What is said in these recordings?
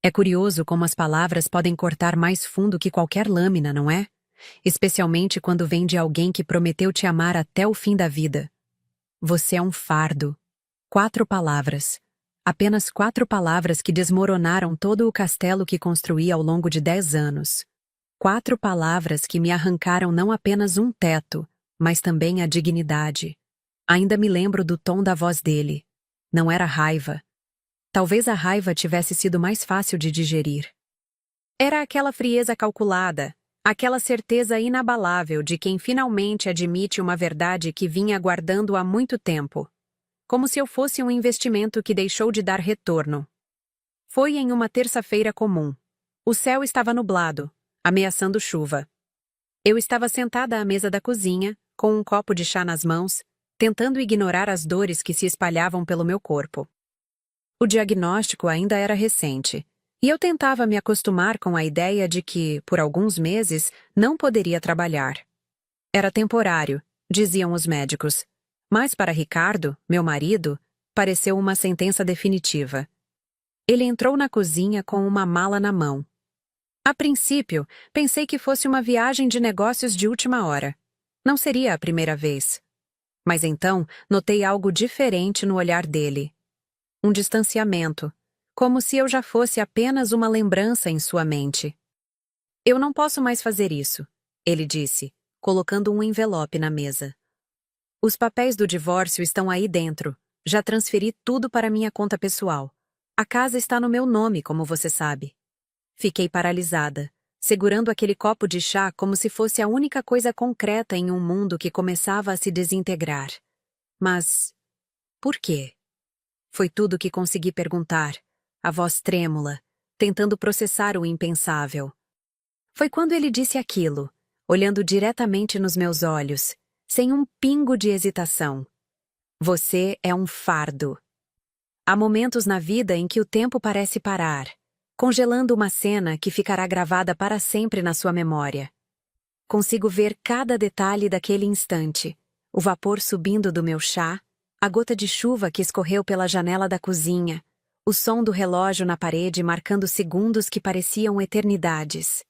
É curioso como as palavras podem cortar mais fundo que qualquer lâmina, não é? Especialmente quando vem de alguém que prometeu te amar até o fim da vida. Você é um fardo. 4 palavras. Apenas 4 palavras que desmoronaram todo o castelo que construí ao longo de 10 anos. 4 palavras que me arrancaram não apenas um teto, mas também a dignidade. Ainda me lembro do tom da voz dele. Não era raiva. Talvez a raiva tivesse sido mais fácil de digerir. Era aquela frieza calculada, aquela certeza inabalável de quem finalmente admite uma verdade que vinha guardando há muito tempo. Como se eu fosse um investimento que deixou de dar retorno. Foi em uma terça-feira comum. O céu estava nublado, ameaçando chuva. Eu estava sentada à mesa da cozinha, com um copo de chá nas mãos, tentando ignorar as dores que se espalhavam pelo meu corpo. O diagnóstico ainda era recente, e eu tentava me acostumar com a ideia de que, por alguns meses, não poderia trabalhar. Era temporário, diziam os médicos. Mas para Ricardo, meu marido, pareceu uma sentença definitiva. Ele entrou na cozinha com uma mala na mão. A princípio, pensei que fosse uma viagem de negócios de última hora. Não seria a primeira vez. Mas então, notei algo diferente no olhar dele. Um distanciamento, como se eu já fosse apenas uma lembrança em sua mente. Eu não posso mais fazer isso, ele disse, colocando um envelope na mesa. Os papéis do divórcio estão aí dentro. Já transferi tudo para minha conta pessoal. A casa está no meu nome, como você sabe. Fiquei paralisada, segurando aquele copo de chá como se fosse a única coisa concreta em um mundo que começava a se desintegrar. Mas por quê? Foi tudo que consegui perguntar, a voz trêmula, tentando processar o impensável. Foi quando ele disse aquilo, olhando diretamente nos meus olhos, sem um pingo de hesitação. Você é um fardo. Há momentos na vida em que o tempo parece parar, congelando uma cena que ficará gravada para sempre na sua memória. Consigo ver cada detalhe daquele instante, o vapor subindo do meu chá, a gota de chuva que escorreu pela janela da cozinha, o som do relógio na parede marcando segundos que pareciam eternidades.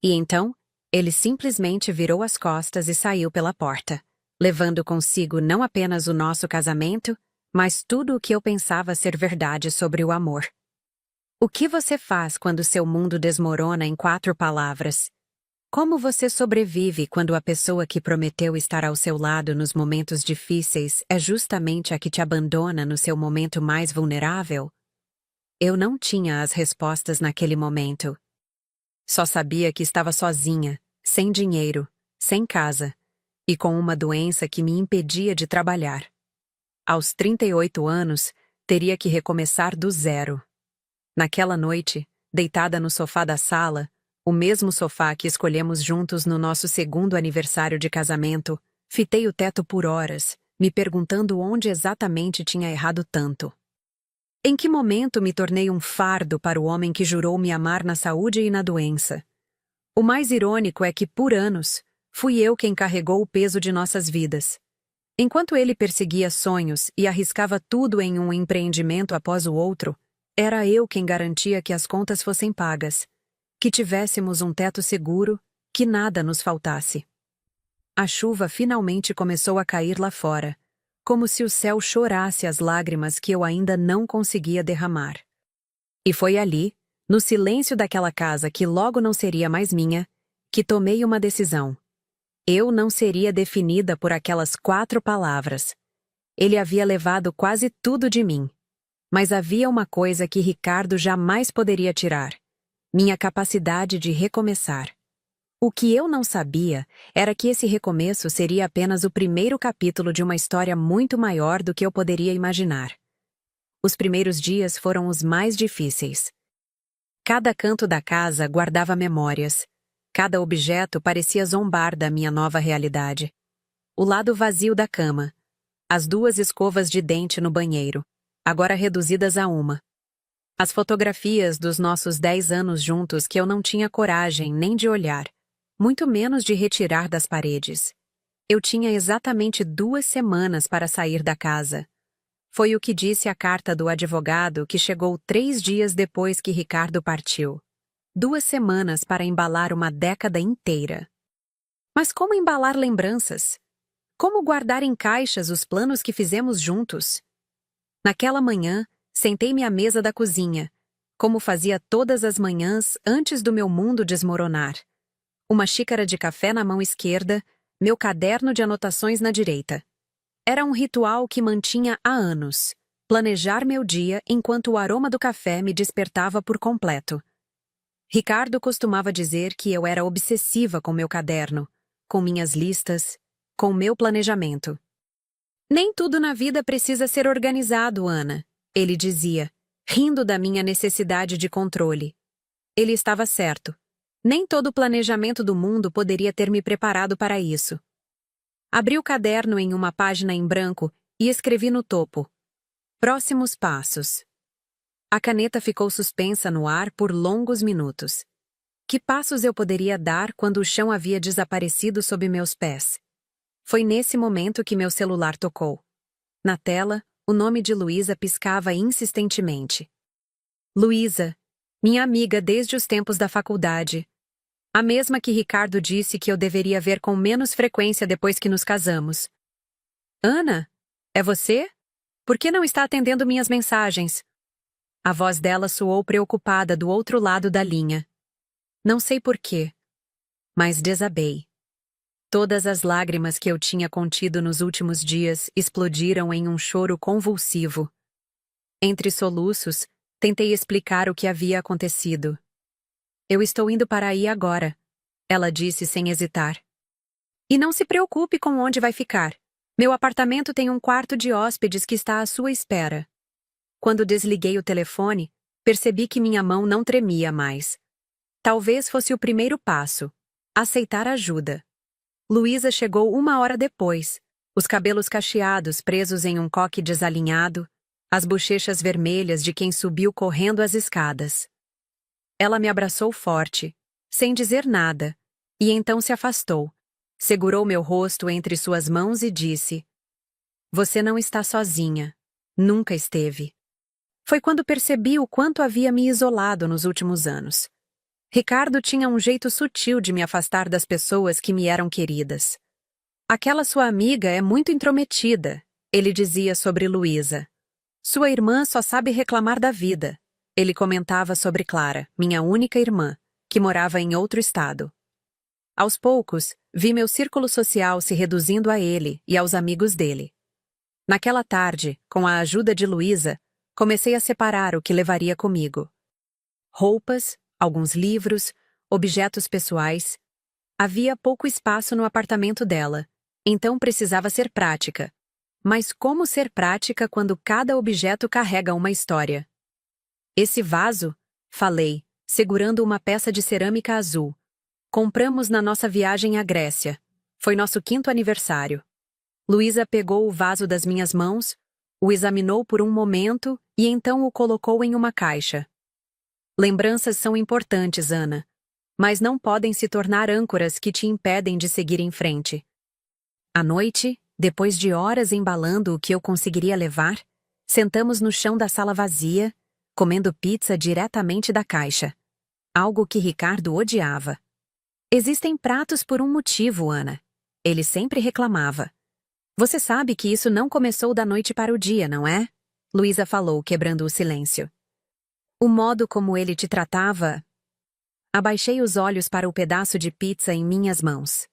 E então, ele simplesmente virou as costas e saiu pela porta, levando consigo não apenas o nosso casamento, mas tudo o que eu pensava ser verdade sobre o amor. O que você faz quando seu mundo desmorona em 4 palavras? Como você sobrevive quando a pessoa que prometeu estar ao seu lado nos momentos difíceis é justamente a que te abandona no seu momento mais vulnerável? Eu não tinha as respostas naquele momento. Só sabia que estava sozinha, sem dinheiro, sem casa, e com uma doença que me impedia de trabalhar. Aos 38 anos, teria que recomeçar do zero. Naquela noite, deitada no sofá da sala, o mesmo sofá que escolhemos juntos no nosso 2º aniversário de casamento, fitei o teto por horas, me perguntando onde exatamente tinha errado tanto. Em que momento me tornei um fardo para o homem que jurou me amar na saúde e na doença? O mais irônico é que, por anos, fui eu quem carregou o peso de nossas vidas. Enquanto ele perseguia sonhos e arriscava tudo em um empreendimento após o outro, era eu quem garantia que as contas fossem pagas, que tivéssemos um teto seguro, que nada nos faltasse. A chuva finalmente começou a cair lá fora, como se o céu chorasse as lágrimas que eu ainda não conseguia derramar. E foi ali, no silêncio daquela casa que logo não seria mais minha, que tomei uma decisão. Eu não seria definida por aquelas 4 palavras. Ele havia levado quase tudo de mim. Mas havia uma coisa que Ricardo jamais poderia tirar: minha capacidade de recomeçar. O que eu não sabia era que esse recomeço seria apenas o primeiro capítulo de uma história muito maior do que eu poderia imaginar. Os primeiros dias foram os mais difíceis. Cada canto da casa guardava memórias. Cada objeto parecia zombar da minha nova realidade. O lado vazio da cama. As 2 escovas de dente no banheiro, agora reduzidas a uma. As fotografias dos nossos 10 anos juntos que eu não tinha coragem nem de olhar, muito menos de retirar das paredes. Eu tinha exatamente 2 semanas para sair da casa. Foi o que disse a carta do advogado que chegou 3 dias depois que Ricardo partiu. 2 semanas para embalar uma década inteira. Mas como embalar lembranças? Como guardar em caixas os planos que fizemos juntos? Naquela manhã, sentei-me à mesa da cozinha, como fazia todas as manhãs antes do meu mundo desmoronar. Uma xícara de café na mão esquerda, meu caderno de anotações na direita. Era um ritual que mantinha há anos, planejar meu dia enquanto o aroma do café me despertava por completo. Ricardo costumava dizer que eu era obsessiva com meu caderno, com minhas listas, com meu planejamento. Nem tudo na vida precisa ser organizado, Ana, ele dizia, rindo da minha necessidade de controle. Ele estava certo. Nem todo o planejamento do mundo poderia ter me preparado para isso. Abri o caderno em uma página em branco e escrevi no topo: Próximos passos. A caneta ficou suspensa no ar por longos minutos. Que passos eu poderia dar quando o chão havia desaparecido sob meus pés? Foi nesse momento que meu celular tocou. Na tela, o nome de Luísa piscava insistentemente. Luísa, minha amiga desde os tempos da faculdade. A mesma que Ricardo disse que eu deveria ver com menos frequência depois que nos casamos. Ana, é você? Por que não está atendendo minhas mensagens? A voz dela soou preocupada do outro lado da linha. Não sei por quê, mas desabei. Todas as lágrimas que eu tinha contido nos últimos dias explodiram em um choro convulsivo. Entre soluços, tentei explicar o que havia acontecido. Eu estou indo para aí agora, ela disse sem hesitar. E não se preocupe com onde vai ficar. Meu apartamento tem um quarto de hóspedes que está à sua espera. Quando desliguei o telefone, percebi que minha mão não tremia mais. Talvez fosse o primeiro passo. Aceitar ajuda. Luísa chegou 1 hora depois, os cabelos cacheados presos em um coque desalinhado, as bochechas vermelhas de quem subiu correndo as escadas. Ela me abraçou forte, sem dizer nada, e então se afastou. Segurou meu rosto entre suas mãos e disse: Você não está sozinha. Nunca esteve. Foi quando percebi o quanto havia me isolado nos últimos anos. Ricardo tinha um jeito sutil de me afastar das pessoas que me eram queridas. Aquela sua amiga é muito intrometida, ele dizia sobre Luísa. Sua irmã só sabe reclamar da vida. Ele comentava sobre Clara, minha única irmã, que morava em outro estado. Aos poucos, vi meu círculo social se reduzindo a ele e aos amigos dele. Naquela tarde, com a ajuda de Luísa, comecei a separar o que levaria comigo. Roupas, alguns livros, objetos pessoais. Havia pouco espaço no apartamento dela, então precisava ser prática. Mas como ser prática quando cada objeto carrega uma história? Esse vaso, falei, segurando uma peça de cerâmica azul. Compramos na nossa viagem à Grécia. Foi nosso 5º aniversário. Luísa pegou o vaso das minhas mãos, o examinou por um momento e então o colocou em uma caixa. Lembranças são importantes, Ana, mas não podem se tornar âncoras que te impedem de seguir em frente. À noite, depois de horas embalando o que eu conseguiria levar, sentamos no chão da sala vazia, comendo pizza diretamente da caixa. Algo que Ricardo odiava. Existem pratos por um motivo, Ana. Ele sempre reclamava. Você sabe que isso não começou da noite para o dia, não é? Luísa falou, quebrando o silêncio. O modo como ele te tratava... Abaixei os olhos para o pedaço de pizza em minhas mãos.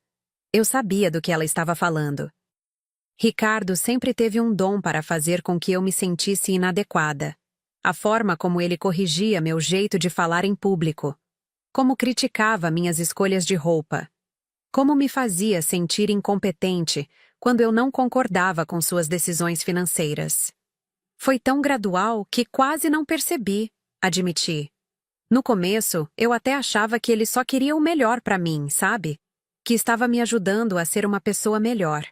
Eu sabia do que ela estava falando. Ricardo sempre teve um dom para fazer com que eu me sentisse inadequada. A forma como ele corrigia meu jeito de falar em público. Como criticava minhas escolhas de roupa. Como me fazia sentir incompetente quando eu não concordava com suas decisões financeiras. Foi tão gradual que quase não percebi, admiti. No começo, eu até achava que ele só queria o melhor para mim, sabe? Que estava me ajudando a ser uma pessoa melhor.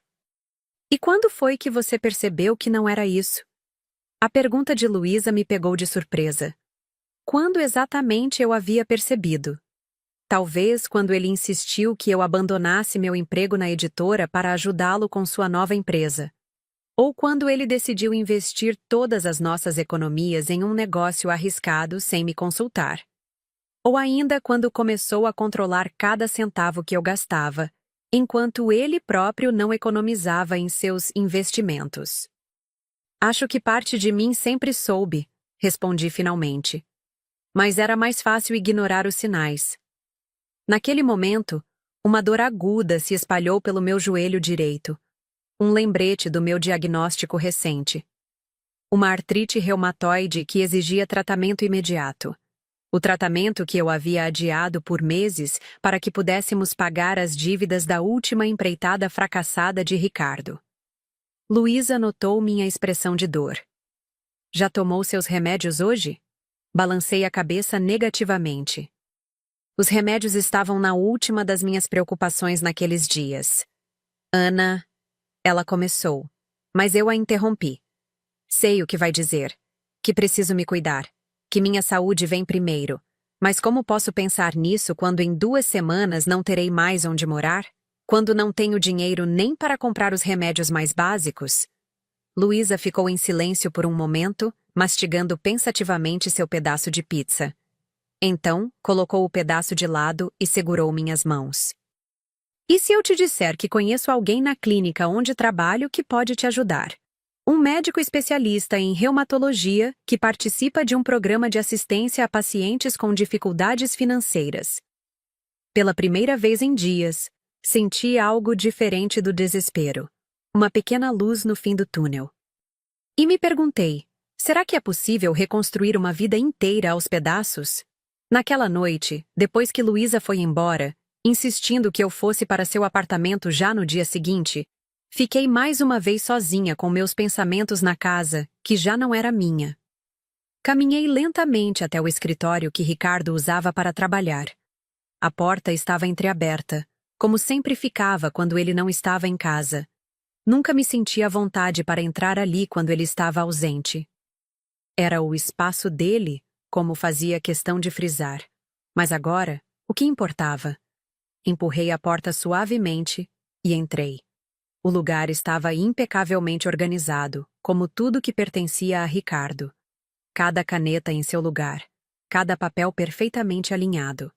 E quando foi que você percebeu que não era isso? A pergunta de Luísa me pegou de surpresa. Quando exatamente eu havia percebido? Talvez quando ele insistiu que eu abandonasse meu emprego na editora para ajudá-lo com sua nova empresa. Ou quando ele decidiu investir todas as nossas economias em um negócio arriscado sem me consultar. Ou ainda quando começou a controlar cada centavo que eu gastava, enquanto ele próprio não economizava em seus investimentos. Acho que parte de mim sempre soube, respondi finalmente. Mas era mais fácil ignorar os sinais. Naquele momento, uma dor aguda se espalhou pelo meu joelho direito, um lembrete do meu diagnóstico recente. Uma artrite reumatoide que exigia tratamento imediato. O tratamento que eu havia adiado por meses para que pudéssemos pagar as dívidas da última empreitada fracassada de Ricardo. Luísa notou minha expressão de dor. Já tomou seus remédios hoje? Balancei a cabeça negativamente. Os remédios estavam na última das minhas preocupações naqueles dias. Ana, ela começou, mas eu a interrompi. Sei o que vai dizer, que preciso me cuidar, que minha saúde vem primeiro, mas como posso pensar nisso quando em 2 semanas não terei mais onde morar? Quando não tenho dinheiro nem para comprar os remédios mais básicos? Luísa ficou em silêncio por um momento, mastigando pensativamente seu pedaço de pizza. Então, colocou o pedaço de lado e segurou minhas mãos. E se eu te disser que conheço alguém na clínica onde trabalho que pode te ajudar? Um médico especialista em reumatologia que participa de um programa de assistência a pacientes com dificuldades financeiras. Pela primeira vez em dias, senti algo diferente do desespero. Uma pequena luz no fim do túnel. E me perguntei, será que é possível reconstruir uma vida inteira aos pedaços? Naquela noite, depois que Luísa foi embora, insistindo que eu fosse para seu apartamento já no dia seguinte, fiquei mais uma vez sozinha com meus pensamentos na casa, que já não era minha. Caminhei lentamente até o escritório que Ricardo usava para trabalhar. A porta estava entreaberta, como sempre ficava quando ele não estava em casa. Nunca me senti à vontade para entrar ali quando ele estava ausente. Era o espaço dele, como fazia questão de frisar. Mas agora, o que importava? Empurrei a porta suavemente e entrei. O lugar estava impecavelmente organizado, como tudo que pertencia a Ricardo. Cada caneta em seu lugar, cada papel perfeitamente alinhado.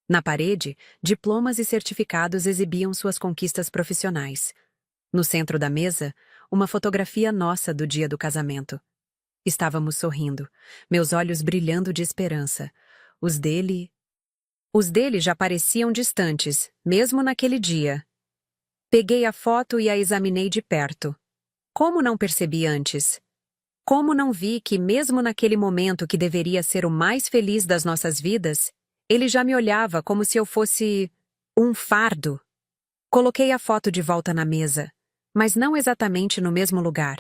Na parede, diplomas e certificados exibiam suas conquistas profissionais. No centro da mesa, uma fotografia nossa do dia do casamento. Estávamos sorrindo, meus olhos brilhando de esperança. Os dele já pareciam distantes, mesmo naquele dia. Peguei a foto e a examinei de perto. Como não percebi antes? Como não vi que, mesmo naquele momento que deveria ser o mais feliz das nossas vidas, ele já me olhava como se eu fosse um fardo? Coloquei a foto de volta na mesa, mas não exatamente no mesmo lugar.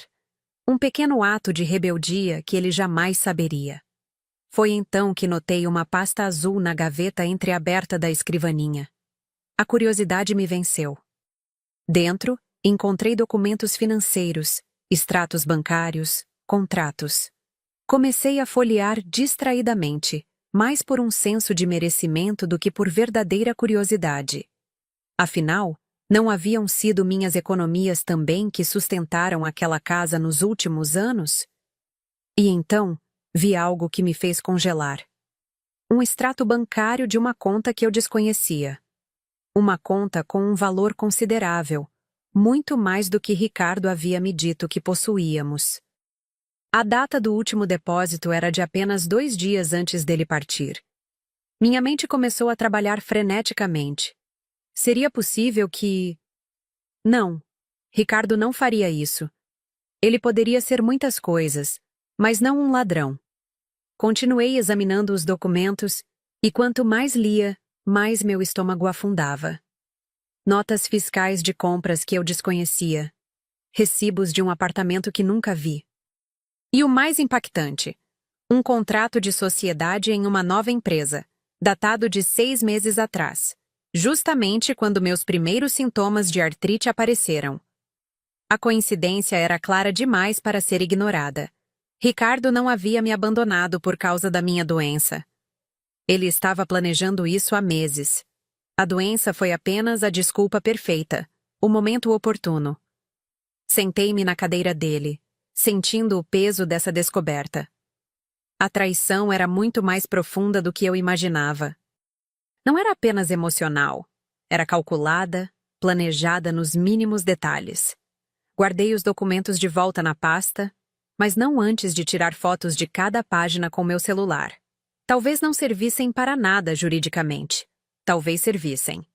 Um pequeno ato de rebeldia que ele jamais saberia. Foi então que notei uma pasta azul na gaveta entreaberta da escrivaninha. A curiosidade me venceu. Dentro, encontrei documentos financeiros, extratos bancários, contratos. Comecei a folhear distraidamente, mais por um senso de merecimento do que por verdadeira curiosidade. Afinal, não haviam sido minhas economias também que sustentaram aquela casa nos últimos anos? E então, vi algo que me fez congelar. Um extrato bancário de uma conta que eu desconhecia. Uma conta com um valor considerável, muito mais do que Ricardo havia me dito que possuíamos. A data do último depósito era de apenas 2 dias antes dele partir. Minha mente começou a trabalhar freneticamente. Seria possível que... Não, Ricardo não faria isso. Ele poderia ser muitas coisas, mas não um ladrão. Continuei examinando os documentos, e quanto mais lia, mais meu estômago afundava. Notas fiscais de compras que eu desconhecia. Recibos de um apartamento que nunca vi. E o mais impactante, um contrato de sociedade em uma nova empresa, datado de 6 meses atrás, justamente quando meus primeiros sintomas de artrite apareceram. A coincidência era clara demais para ser ignorada. Ricardo não havia me abandonado por causa da minha doença. Ele estava planejando isso há meses. A doença foi apenas a desculpa perfeita, o momento oportuno. Sentei-me na cadeira dele, sentindo o peso dessa descoberta. A traição era muito mais profunda do que eu imaginava. Não era apenas emocional, era calculada, planejada nos mínimos detalhes. Guardei os documentos de volta na pasta, mas não antes de tirar fotos de cada página com meu celular. Talvez não servissem para nada juridicamente. Talvez servissem.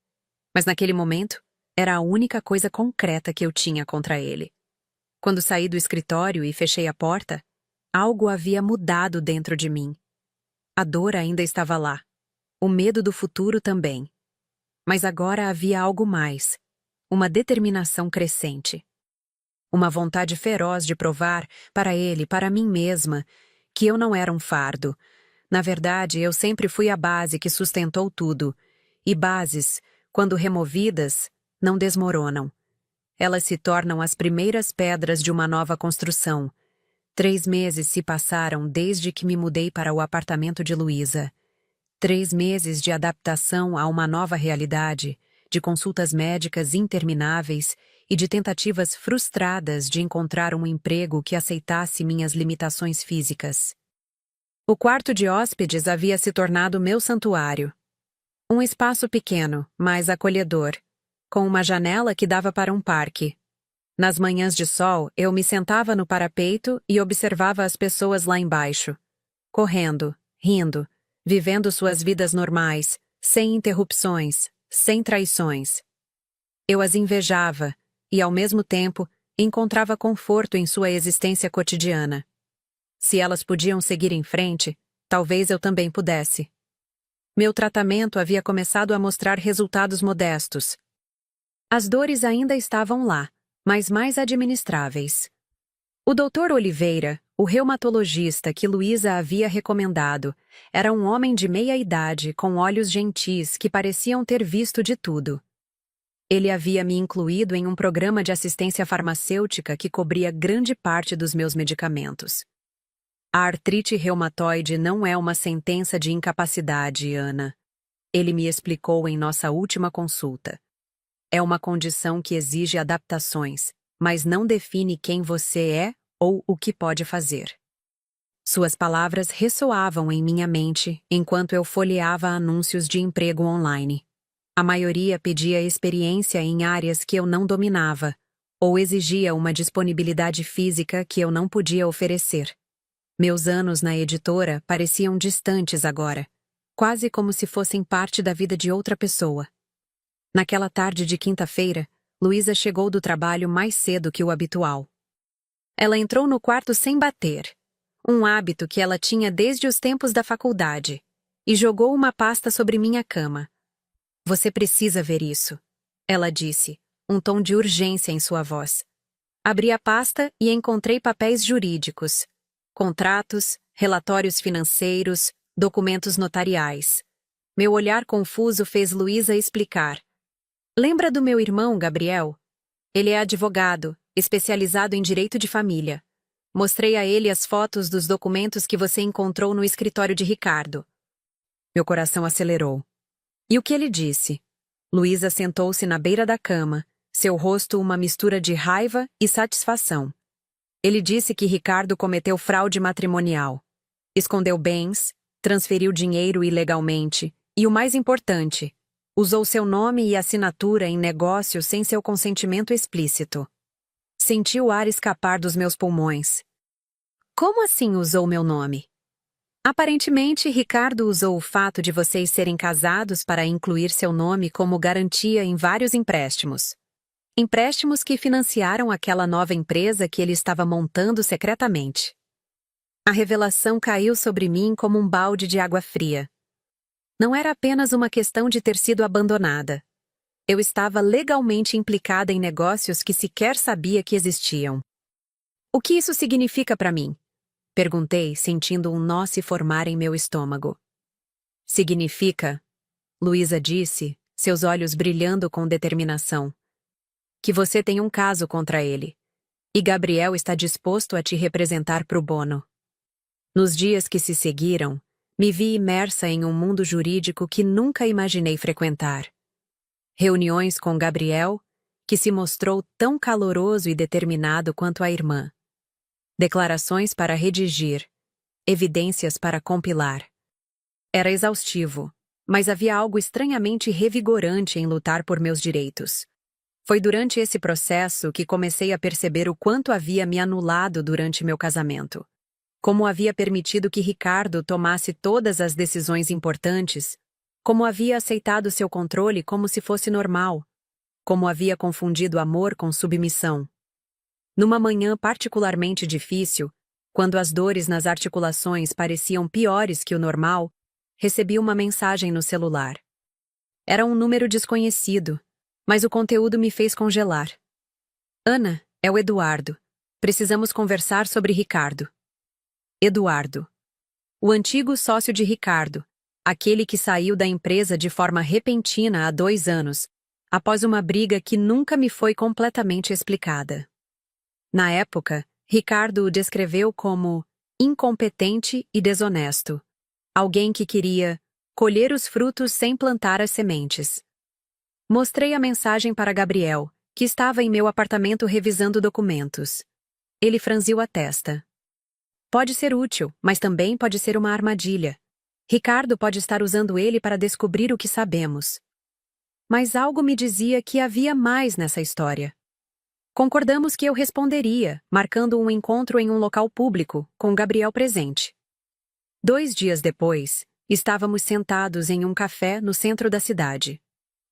Mas naquele momento, era a única coisa concreta que eu tinha contra ele. Quando saí do escritório e fechei a porta, algo havia mudado dentro de mim. A dor ainda estava lá. O medo do futuro também. Mas agora havia algo mais. Uma determinação crescente. Uma vontade feroz de provar, para ele, para mim mesma, que eu não era um fardo. Na verdade, eu sempre fui a base que sustentou tudo. E bases, quando removidas, não desmoronam. Elas se tornam as primeiras pedras de uma nova construção. 3 meses se passaram desde que me mudei para o apartamento de Luísa. 3 meses de adaptação a uma nova realidade, de consultas médicas intermináveis e de tentativas frustradas de encontrar um emprego que aceitasse minhas limitações físicas. O quarto de hóspedes havia se tornado meu santuário. Um espaço pequeno, mas acolhedor, com uma janela que dava para um parque. Nas manhãs de sol, eu me sentava no parapeito e observava as pessoas lá embaixo, correndo, rindo, vivendo suas vidas normais, sem interrupções, sem traições. Eu as invejava e, ao mesmo tempo, encontrava conforto em sua existência cotidiana. Se elas podiam seguir em frente, talvez eu também pudesse. Meu tratamento havia começado a mostrar resultados modestos. As dores ainda estavam lá, mas mais administráveis. O Dr. Oliveira, o reumatologista que Luísa havia recomendado, era um homem de meia idade com olhos gentis que pareciam ter visto de tudo. Ele havia me incluído em um programa de assistência farmacêutica que cobria grande parte dos meus medicamentos. A artrite reumatoide não é uma sentença de incapacidade, Ana. Ele me explicou em nossa última consulta. É uma condição que exige adaptações, mas não define quem você é ou o que pode fazer. Suas palavras ressoavam em minha mente enquanto eu folheava anúncios de emprego online. A maioria pedia experiência em áreas que eu não dominava, ou exigia uma disponibilidade física que eu não podia oferecer. Meus anos na editora pareciam distantes agora, quase como se fossem parte da vida de outra pessoa. Naquela tarde de quinta-feira, Luísa chegou do trabalho mais cedo que o habitual. Ela entrou no quarto sem bater, um hábito que ela tinha desde os tempos da faculdade, e jogou uma pasta sobre minha cama. Você precisa ver isso, ela disse, um tom de urgência em sua voz. Abri a pasta e encontrei papéis jurídicos, contratos, relatórios financeiros, documentos notariais. Meu olhar confuso fez Luísa explicar. Lembra do meu irmão, Gabriel? Ele é advogado, especializado em direito de família. Mostrei a ele as fotos dos documentos que você encontrou no escritório de Ricardo. Meu coração acelerou. E o que ele disse? Luísa sentou-se na beira da cama, seu rosto uma mistura de raiva e satisfação. Ele disse que Ricardo cometeu fraude matrimonial. Escondeu bens, transferiu dinheiro ilegalmente e, o mais importante, usou seu nome e assinatura em negócios sem seu consentimento explícito. Senti o ar escapar dos meus pulmões. Como assim usou meu nome? Aparentemente, Ricardo usou o fato de vocês serem casados para incluir seu nome como garantia em vários empréstimos. Empréstimos que financiaram aquela nova empresa que ele estava montando secretamente. A revelação caiu sobre mim como um balde de água fria. Não era apenas uma questão de ter sido abandonada. Eu estava legalmente implicada em negócios que sequer sabia que existiam. O que isso significa para mim? Perguntei, sentindo um nó se formar em meu estômago. Significa, Luísa disse, seus olhos brilhando com determinação, que você tem um caso contra ele, e Gabriel está disposto a te representar pro bono. Nos dias que se seguiram, me vi imersa em um mundo jurídico que nunca imaginei frequentar. Reuniões com Gabriel, que se mostrou tão caloroso e determinado quanto a irmã. Declarações para redigir, evidências para compilar. Era exaustivo, mas havia algo estranhamente revigorante em lutar por meus direitos. Foi durante esse processo que comecei a perceber o quanto havia me anulado durante meu casamento. Como havia permitido que Ricardo tomasse todas as decisões importantes, como havia aceitado seu controle como se fosse normal, como havia confundido amor com submissão. Numa manhã particularmente difícil, quando as dores nas articulações pareciam piores que o normal, recebi uma mensagem no celular. Era um número desconhecido, mas o conteúdo me fez congelar. Ana, é o Eduardo. Precisamos conversar sobre Ricardo. Eduardo. O antigo sócio de Ricardo, aquele que saiu da empresa de forma repentina há 2 anos, após uma briga que nunca me foi completamente explicada. Na época, Ricardo o descreveu como incompetente e desonesto. Alguém que queria colher os frutos sem plantar as sementes. Mostrei a mensagem para Gabriel, que estava em meu apartamento revisando documentos. Ele franziu a testa. Pode ser útil, mas também pode ser uma armadilha. Ricardo pode estar usando ele para descobrir o que sabemos. Mas algo me dizia que havia mais nessa história. Concordamos que eu responderia, marcando um encontro em um local público, com Gabriel presente. 2 dias depois, estávamos sentados em um café no centro da cidade.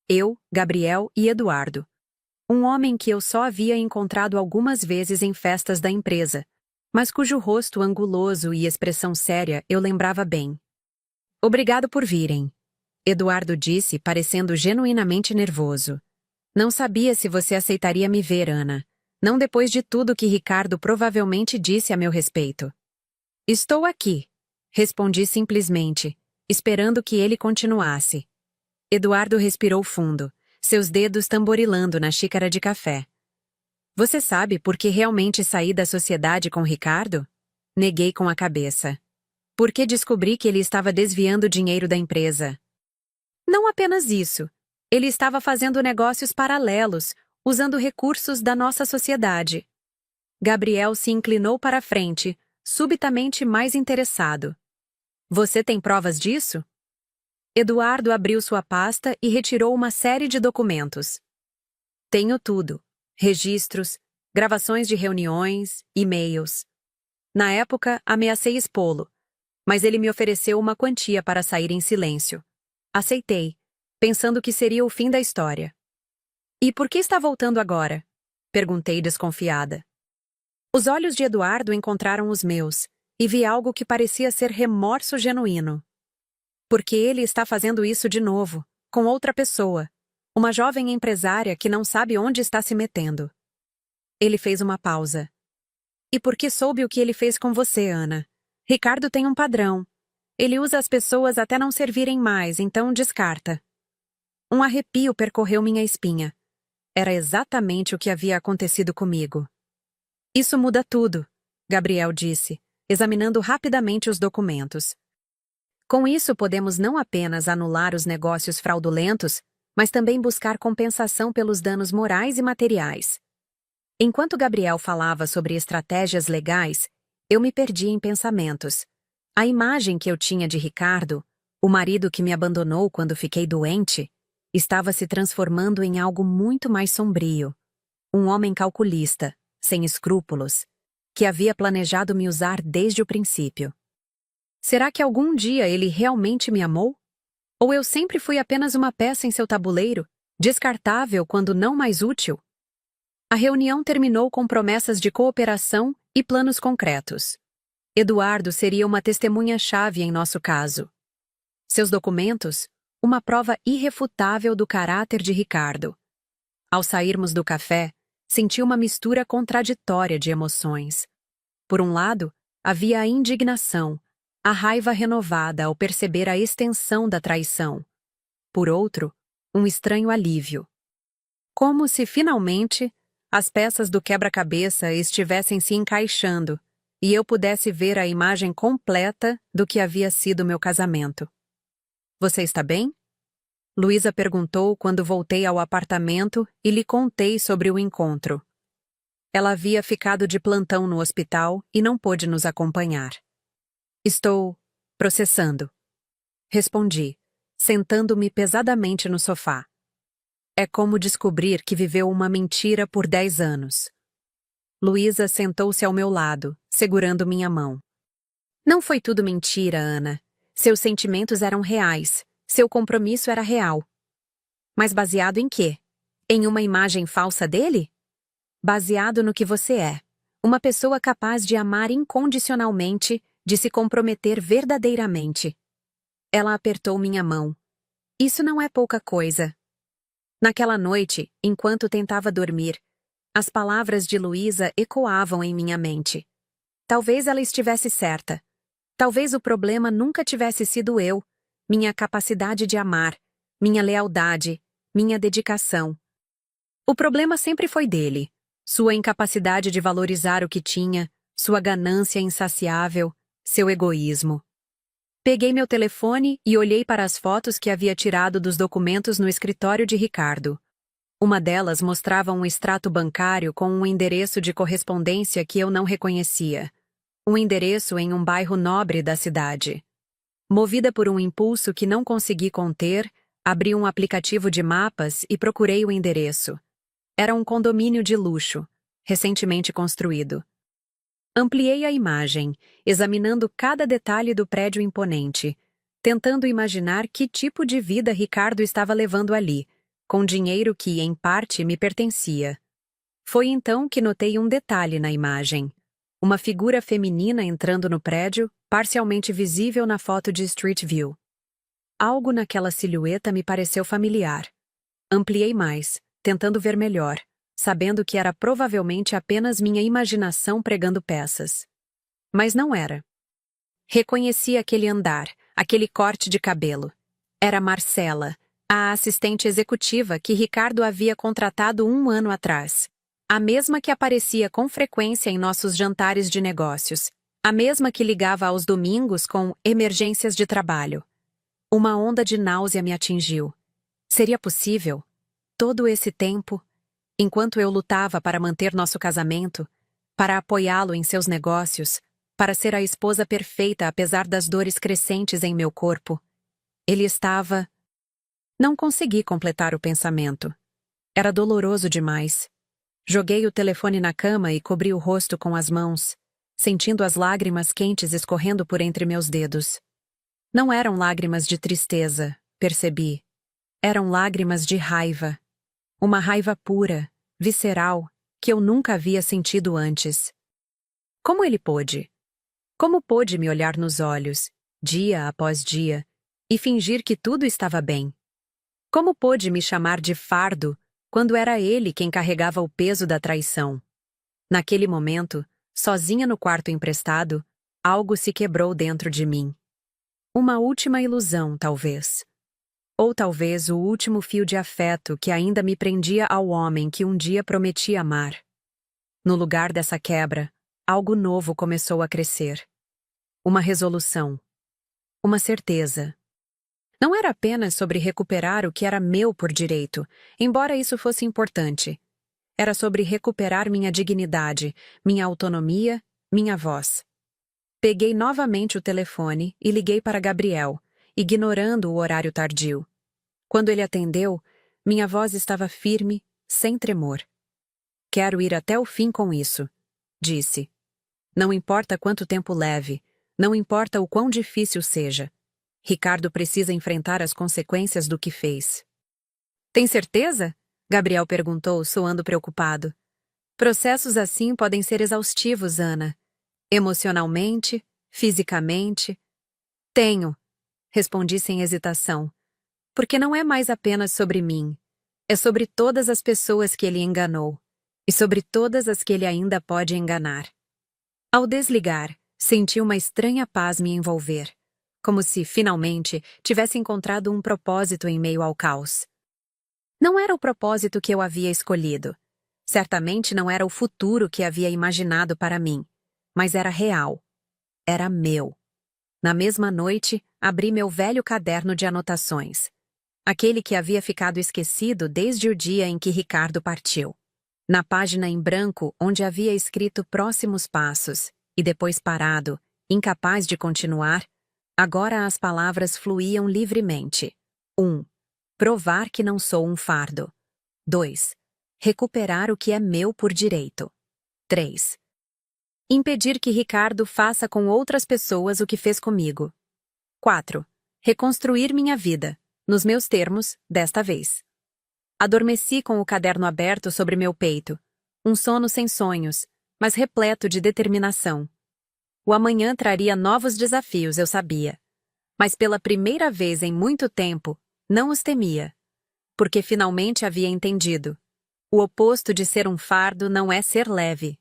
Eu, Gabriel e Eduardo. Um homem que eu só havia encontrado algumas vezes em festas da empresa, mas cujo rosto anguloso e expressão séria eu lembrava bem. Obrigado por virem, Eduardo disse, parecendo genuinamente nervoso. Não sabia se você aceitaria me ver, Ana. Não depois de tudo que Ricardo provavelmente disse a meu respeito. Estou aqui, respondi simplesmente, esperando que ele continuasse. Eduardo respirou fundo, seus dedos tamborilando na xícara de café. Você sabe por que realmente saí da sociedade com Ricardo? Neguei com a cabeça. Porque descobri que ele estava desviando dinheiro da empresa. Não apenas isso. Ele estava fazendo negócios paralelos, usando recursos da nossa sociedade. Gabriel se inclinou para a frente, subitamente mais interessado. Você tem provas disso? Eduardo abriu sua pasta e retirou uma série de documentos. Tenho tudo. Registros, gravações de reuniões, e-mails. Na época, ameacei expô-lo, mas ele me ofereceu uma quantia para sair em silêncio. Aceitei, pensando que seria o fim da história. E por que está voltando agora? Perguntei desconfiada. Os olhos de Eduardo encontraram os meus, e vi algo que parecia ser remorso genuíno. Porque ele está fazendo isso de novo, com outra pessoa, uma jovem empresária que não sabe onde está se metendo. Ele fez uma pausa. E porque soube o que ele fez com você, Ana? Ricardo tem um padrão. Ele usa as pessoas até não servirem mais, então descarta. Um arrepio percorreu minha espinha. Era exatamente o que havia acontecido comigo. Isso muda tudo, Gabriel disse, examinando rapidamente os documentos. Com isso podemos não apenas anular os negócios fraudulentos, mas também buscar compensação pelos danos morais e materiais. Enquanto Gabriel falava sobre estratégias legais, eu me perdi em pensamentos. A imagem que eu tinha de Ricardo, o marido que me abandonou quando fiquei doente, estava se transformando em algo muito mais sombrio. Um homem calculista, sem escrúpulos, que havia planejado me usar desde o princípio. Será que algum dia ele realmente me amou? Ou eu sempre fui apenas uma peça em seu tabuleiro, descartável quando não mais útil? A reunião terminou com promessas de cooperação e planos concretos. Eduardo seria uma testemunha-chave em nosso caso. Seus documentos, uma prova irrefutável do caráter de Ricardo. Ao sairmos do café, senti uma mistura contraditória de emoções. Por um lado, havia a indignação, a raiva renovada ao perceber a extensão da traição. Por outro, um estranho alívio. Como se, finalmente, as peças do quebra-cabeça estivessem se encaixando e eu pudesse ver a imagem completa do que havia sido meu casamento. Você está bem? Luísa perguntou quando voltei ao apartamento e lhe contei sobre o encontro. Ela havia ficado de plantão no hospital e não pôde nos acompanhar. Estou processando. Respondi, sentando-me pesadamente no sofá. É como descobrir que viveu uma mentira por 10 anos. Luísa sentou-se ao meu lado, segurando minha mão. Não foi tudo mentira, Ana. Seus sentimentos eram reais. Seu compromisso era real. Mas baseado em quê? Em uma imagem falsa dele? Baseado no que você é. Uma pessoa capaz de amar incondicionalmente, de se comprometer verdadeiramente. Ela apertou minha mão. Isso não é pouca coisa. Naquela noite, enquanto tentava dormir, as palavras de Luísa ecoavam em minha mente. Talvez ela estivesse certa. Talvez o problema nunca tivesse sido eu, minha capacidade de amar, minha lealdade, minha dedicação. O problema sempre foi dele, sua incapacidade de valorizar o que tinha, sua ganância insaciável, seu egoísmo. Peguei meu telefone e olhei para as fotos que havia tirado dos documentos no escritório de Ricardo. Uma delas mostrava um extrato bancário com um endereço de correspondência que eu não reconhecia. Um endereço em um bairro nobre da cidade. Movida por um impulso que não consegui conter, abri um aplicativo de mapas e procurei o endereço. Era um condomínio de luxo, recentemente construído. Ampliei a imagem, examinando cada detalhe do prédio imponente, tentando imaginar que tipo de vida Ricardo estava levando ali, com dinheiro que, em parte, me pertencia. Foi então que notei um detalhe na imagem. Uma figura feminina entrando no prédio, parcialmente visível na foto de Street View. Algo naquela silhueta me pareceu familiar. Ampliei mais, tentando ver melhor, sabendo que era provavelmente apenas minha imaginação pregando peças. Mas não era. Reconheci aquele andar, aquele corte de cabelo. Era Marcela, a assistente executiva que Ricardo havia contratado 1 ano atrás. A mesma que aparecia com frequência em nossos jantares de negócios. A mesma que ligava aos domingos com emergências de trabalho. Uma onda de náusea me atingiu. Seria possível? Todo esse tempo, enquanto eu lutava para manter nosso casamento, para apoiá-lo em seus negócios, para ser a esposa perfeita apesar das dores crescentes em meu corpo, ele estava... Não consegui completar o pensamento. Era doloroso demais. Joguei o telefone na cama e cobri o rosto com as mãos, sentindo as lágrimas quentes escorrendo por entre meus dedos. Não eram lágrimas de tristeza, percebi. Eram lágrimas de raiva. Uma raiva pura, visceral, que eu nunca havia sentido antes. Como ele pôde? Como pôde me olhar nos olhos, dia após dia, e fingir que tudo estava bem? Como pôde me chamar de fardo quando era ele quem carregava o peso da traição? Naquele momento, sozinha no quarto emprestado, algo se quebrou dentro de mim. Uma última ilusão, talvez. Ou talvez o último fio de afeto que ainda me prendia ao homem que um dia prometi amar. No lugar dessa quebra, algo novo começou a crescer. Uma resolução. Uma certeza. Não era apenas sobre recuperar o que era meu por direito, embora isso fosse importante. Era sobre recuperar minha dignidade, minha autonomia, minha voz. Peguei novamente o telefone e liguei para Gabriel, ignorando o horário tardio. Quando ele atendeu, minha voz estava firme, sem tremor. Quero ir até o fim com isso, disse. Não importa quanto tempo leve, não importa o quão difícil seja. Ricardo precisa enfrentar as consequências do que fez. Tem certeza? Gabriel perguntou, soando preocupado. Processos assim podem ser exaustivos, Ana. Emocionalmente, fisicamente. Tenho, respondi sem hesitação. Porque não é mais apenas sobre mim. É sobre todas as pessoas que ele enganou. E sobre todas as que ele ainda pode enganar. Ao desligar, senti uma estranha paz me envolver. Como se, finalmente, tivesse encontrado um propósito em meio ao caos. Não era o propósito que eu havia escolhido. Certamente não era o futuro que havia imaginado para mim. Mas era real. Era meu. Na mesma noite, abri meu velho caderno de anotações. aquele que havia ficado esquecido desde o dia em que Ricardo partiu. Na página em branco, onde havia escrito próximos passos, e depois parado, incapaz de continuar, agora as palavras fluíam livremente. 1. Provar que não sou um fardo. 2. Recuperar o que é meu por direito. 3. Impedir que Ricardo faça com outras pessoas o que fez comigo. 4. Reconstruir minha vida, nos meus termos, desta vez. Adormeci com o caderno aberto sobre meu peito, um sono sem sonhos, mas repleto de determinação. O amanhã traria novos desafios, eu sabia. Mas pela primeira vez em muito tempo, não os temia. Porque finalmente havia entendido. O oposto de ser um fardo não é ser leve.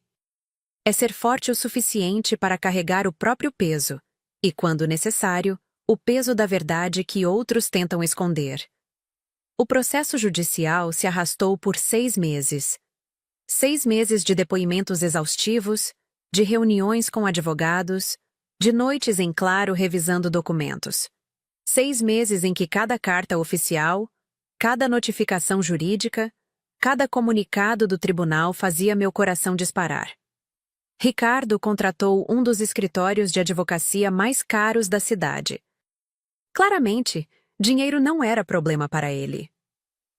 É ser forte o suficiente para carregar o próprio peso, e, quando necessário, o peso da verdade que outros tentam esconder. O processo judicial se arrastou por 6 meses. 6 meses de depoimentos exaustivos, de reuniões com advogados, de noites em claro revisando documentos. 6 meses em que cada carta oficial, cada notificação jurídica, cada comunicado do tribunal fazia meu coração disparar. Ricardo contratou um dos escritórios de advocacia mais caros da cidade. Claramente, dinheiro não era problema para ele.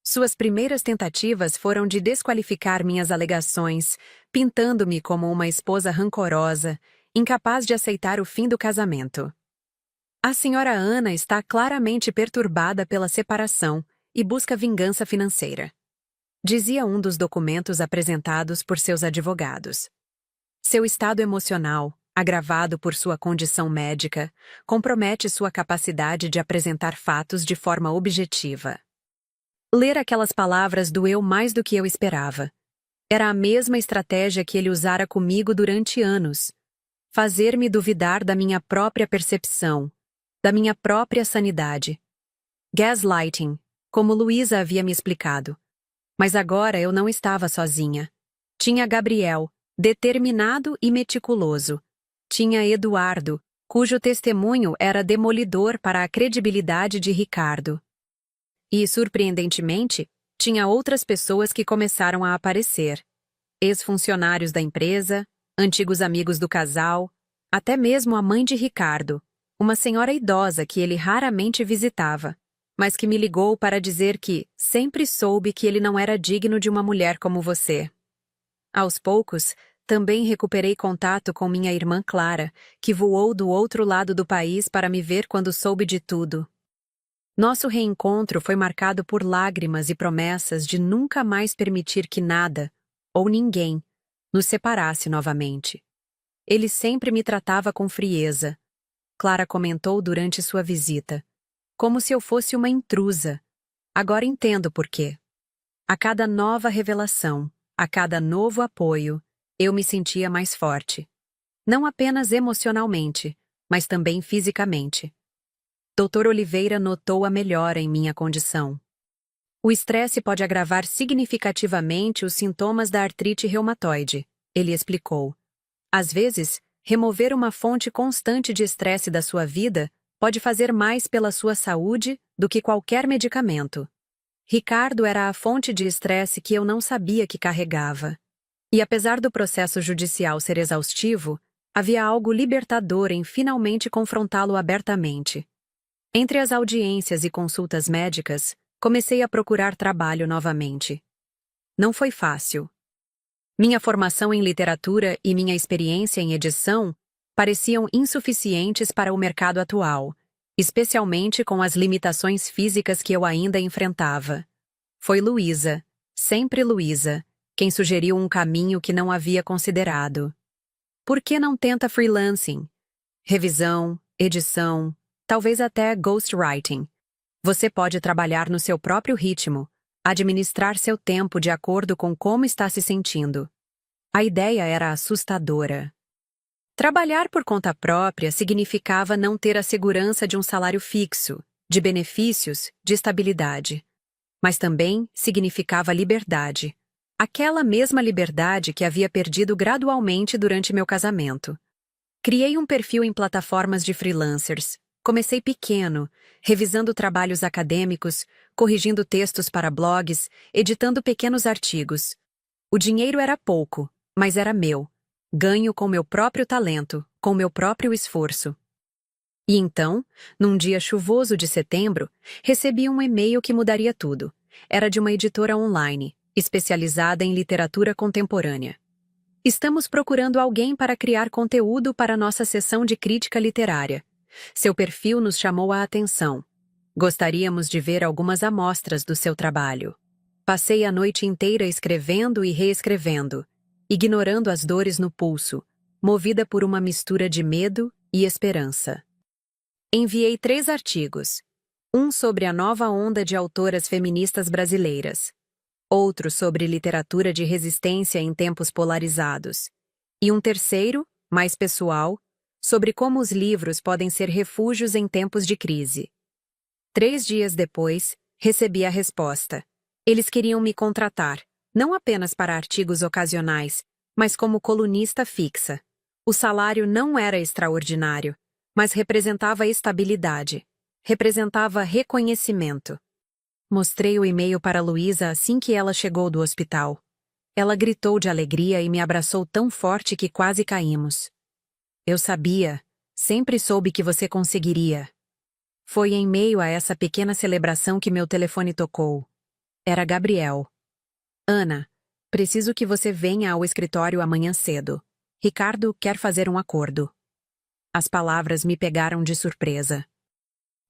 Suas primeiras tentativas foram de desqualificar minhas alegações, pintando-me como uma esposa rancorosa, incapaz de aceitar o fim do casamento. A senhora Ana está claramente perturbada pela separação e busca vingança financeira, dizia um dos documentos apresentados por seus advogados. Seu estado emocional, agravado por sua condição médica, compromete sua capacidade de apresentar fatos de forma objetiva. Ler aquelas palavras doeu mais do que eu esperava. Era a mesma estratégia que ele usara comigo durante anos. Fazer-me duvidar da minha própria percepção, da minha própria sanidade. Gaslighting, como Luísa havia me explicado. Mas agora eu não estava sozinha. Tinha Gabriel, determinado e meticuloso. Tinha Eduardo, cujo testemunho era demolidor para a credibilidade de Ricardo. E, surpreendentemente, tinha outras pessoas que começaram a aparecer. Ex-funcionários da empresa, antigos amigos do casal, até mesmo a mãe de Ricardo, uma senhora idosa que ele raramente visitava, mas que me ligou para dizer que sempre soube que ele não era digno de uma mulher como você. Aos poucos, também recuperei contato com minha irmã Clara, que voou do outro lado do país para me ver quando soube de tudo. Nosso reencontro foi marcado por lágrimas e promessas de nunca mais permitir que nada, ou ninguém, nos separasse novamente. Ele sempre me tratava com frieza. Clara comentou durante sua visita. Como se eu fosse uma intrusa. Agora entendo por quê. A cada nova revelação, a cada novo apoio, eu me sentia mais forte. Não apenas emocionalmente, mas também fisicamente. Dr. Oliveira notou a melhora em minha condição. O estresse pode agravar significativamente os sintomas da artrite reumatoide, ele explicou. Às vezes, remover uma fonte constante de estresse da sua vida pode fazer mais pela sua saúde do que qualquer medicamento. Ricardo era a fonte de estresse que eu não sabia que carregava. E apesar do processo judicial ser exaustivo, havia algo libertador em finalmente confrontá-lo abertamente. Entre as audiências e consultas médicas, comecei a procurar trabalho novamente. Não foi fácil. Minha formação em literatura e minha experiência em edição pareciam insuficientes para o mercado atual, especialmente com as limitações físicas que eu ainda enfrentava. Foi Luísa, sempre Luísa, quem sugeriu um caminho que não havia considerado. Por que não tenta freelancing? Revisão, edição, talvez até ghostwriting. Você pode trabalhar no seu próprio ritmo, administrar seu tempo de acordo com como está se sentindo. A ideia era assustadora. Trabalhar por conta própria significava não ter a segurança de um salário fixo, de benefícios, de estabilidade. Mas também significava liberdade. Aquela mesma liberdade que havia perdido gradualmente durante meu casamento. Criei um perfil em plataformas de freelancers, Comecei pequeno, revisando trabalhos acadêmicos, corrigindo textos para blogs, editando pequenos artigos. O dinheiro era pouco, mas era meu. Ganho com meu próprio talento, com meu próprio esforço. E então, num dia chuvoso de setembro, recebi um e-mail que mudaria tudo. Era de uma editora online, especializada em literatura contemporânea. Estamos procurando alguém para criar conteúdo para nossa sessão de crítica literária. Seu perfil nos chamou a atenção. Gostaríamos de ver algumas amostras do seu trabalho. Passei a noite inteira escrevendo e reescrevendo, ignorando as dores no pulso, movida por uma mistura de medo e esperança. Enviei 3 artigos. Um sobre a nova onda de autoras feministas brasileiras. Outro sobre literatura de resistência em tempos polarizados. E um terceiro, mais pessoal, sobre como os livros podem ser refúgios em tempos de crise. 3 dias depois, recebi a resposta. Eles queriam me contratar, não apenas para artigos ocasionais, mas como colunista fixa. O salário não era extraordinário, mas representava estabilidade. Representava reconhecimento. Mostrei o e-mail para Luísa assim que ela chegou do hospital. Ela gritou de alegria e me abraçou tão forte que quase caímos. Eu sabia, sempre soube que você conseguiria. Foi em meio a essa pequena celebração que meu telefone tocou. Era Gabriel. Ana, preciso que você venha ao escritório amanhã cedo. Ricardo quer fazer um acordo. As palavras me pegaram de surpresa.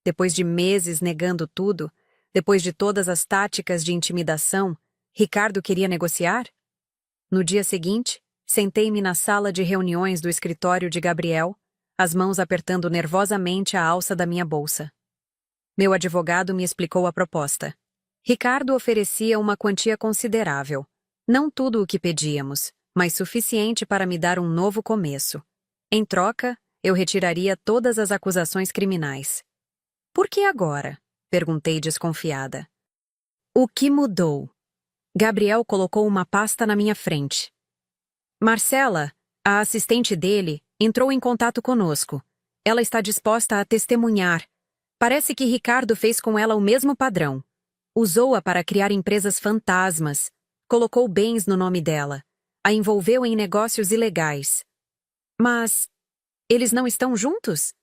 Depois de meses negando tudo, depois de todas as táticas de intimidação, Ricardo queria negociar? No dia seguinte, sentei-me na sala de reuniões do escritório de Gabriel, as mãos apertando nervosamente a alça da minha bolsa. Meu advogado me explicou a proposta. Ricardo oferecia uma quantia considerável. Não tudo o que pedíamos, mas suficiente para me dar um novo começo. Em troca, eu retiraria todas as acusações criminais. Por que agora? Perguntei desconfiada. O que mudou? Gabriel colocou uma pasta na minha frente. Marcela, a assistente dele, entrou em contato conosco. Ela está disposta a testemunhar. Parece que Ricardo fez com ela o mesmo padrão. Usou-a para criar empresas fantasmas. Colocou bens no nome dela. A envolveu em negócios ilegais. Mas eles não estão juntos?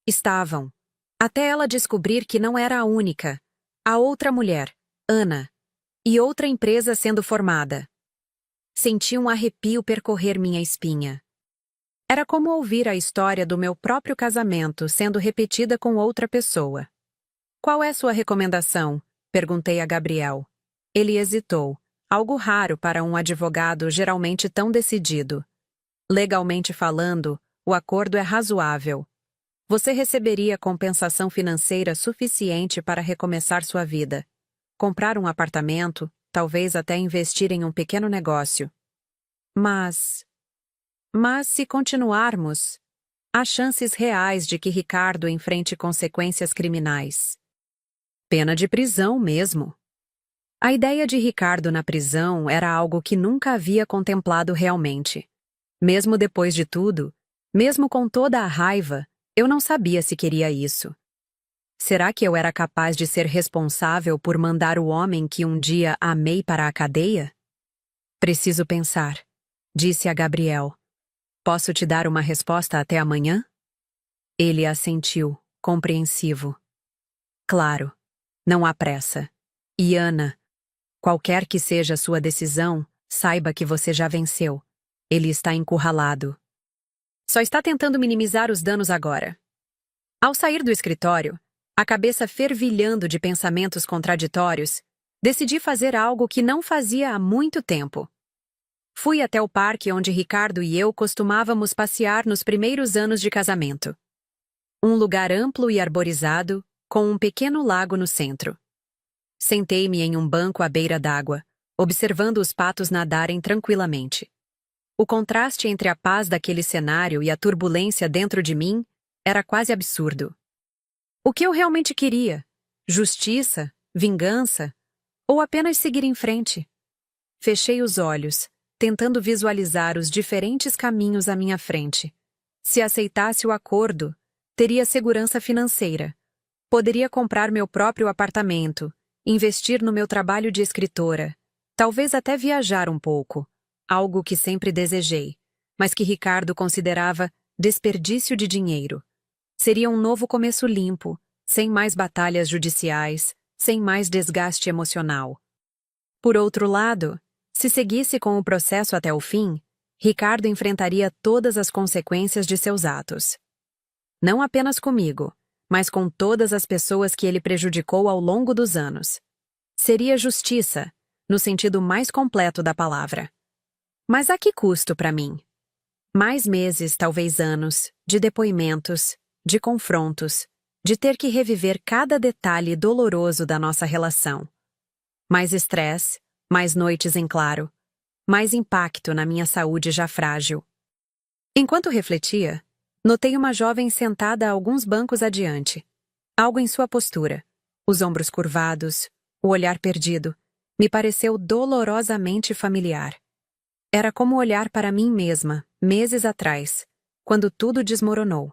Estavam. Até ela descobrir que não era a única. A outra mulher, Ana. E outra empresa sendo formada. Senti um arrepio percorrer minha espinha. Era como ouvir a história do meu próprio casamento sendo repetida com outra pessoa. Qual é sua recomendação? Perguntei a Gabriel. Ele hesitou, algo raro para um advogado geralmente tão decidido. Legalmente falando, o acordo é razoável. Você receberia compensação financeira suficiente para recomeçar sua vida. Comprar um apartamento, talvez até investir em um pequeno negócio. Mas se continuarmos, há chances reais de que Ricardo enfrente consequências criminais. Pena de prisão mesmo. A ideia de Ricardo na prisão era algo que nunca havia contemplado realmente. Mesmo depois de tudo, mesmo com toda a raiva, eu não sabia se queria isso. Será que eu era capaz de ser responsável por mandar o homem que um dia amei para a cadeia? Preciso pensar, disse a Gabriel. Posso te dar uma resposta até amanhã? Ele assentiu, compreensivo. Claro, não há pressa. E Ana, qualquer que seja a sua decisão, saiba que você já venceu. Ele está encurralado. Só está tentando minimizar os danos agora. Ao sair do escritório, a cabeça fervilhando de pensamentos contraditórios, decidi fazer algo que não fazia há muito tempo. Fui até o parque onde Ricardo e eu costumávamos passear nos primeiros anos de casamento. Um lugar amplo e arborizado, com um pequeno lago no centro. Sentei-me em um banco à beira d'água, observando os patos nadarem tranquilamente. O contraste entre a paz daquele cenário e a turbulência dentro de mim era quase absurdo. O que eu realmente queria? Justiça? Vingança? Ou apenas seguir em frente? Fechei os olhos, tentando visualizar os diferentes caminhos à minha frente. Se aceitasse o acordo, Teria segurança financeira. Poderia comprar meu próprio apartamento, investir no meu trabalho de escritora, talvez até viajar um pouco, algo que sempre desejei, mas que Ricardo considerava desperdício de dinheiro. Seria um novo começo limpo, sem mais batalhas judiciais, sem mais desgaste emocional. Por outro lado, se seguisse com o processo até o fim, Ricardo enfrentaria todas as consequências de seus atos. Não apenas comigo, mas com todas as pessoas que ele prejudicou ao longo dos anos. Seria justiça, no sentido mais completo da palavra. Mas a que custo para mim? Mais meses, talvez anos, de depoimentos, de confrontos, de ter que reviver cada detalhe doloroso da nossa relação. Mais estresse, mais noites em claro, mais impacto na minha saúde já frágil. Enquanto refletia, notei uma jovem sentada a alguns bancos adiante. Algo em sua postura, os ombros curvados, o olhar perdido, me pareceu dolorosamente familiar. Era como olhar para mim mesma, meses atrás, quando tudo desmoronou.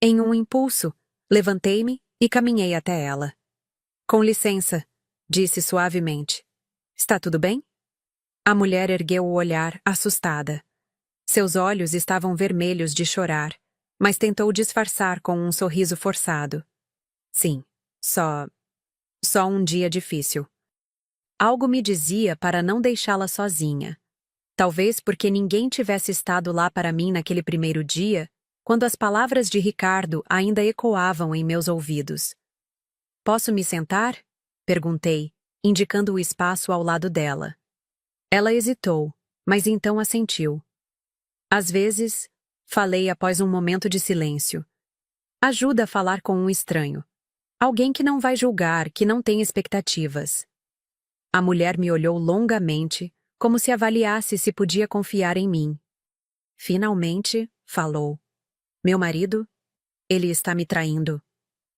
Em um impulso, levantei-me e caminhei até ela. Com licença, disse suavemente. Está tudo bem? A mulher ergueu o olhar, assustada. Seus olhos estavam vermelhos de chorar, mas tentou disfarçar com um sorriso forçado. Sim, só um dia difícil. Algo me dizia para não deixá-la sozinha. Talvez porque ninguém tivesse estado lá para mim naquele primeiro dia, quando as palavras de Ricardo ainda ecoavam em meus ouvidos. Posso me sentar? Perguntei, indicando o espaço ao lado dela. Ela hesitou, mas então assentiu. Às vezes, falei após um momento de silêncio. Ajuda a falar com um estranho. Alguém que não vai julgar, que não tem expectativas. A mulher me olhou longamente, como se avaliasse se podia confiar em mim. Finalmente, falou. Meu marido? Ele está me traindo.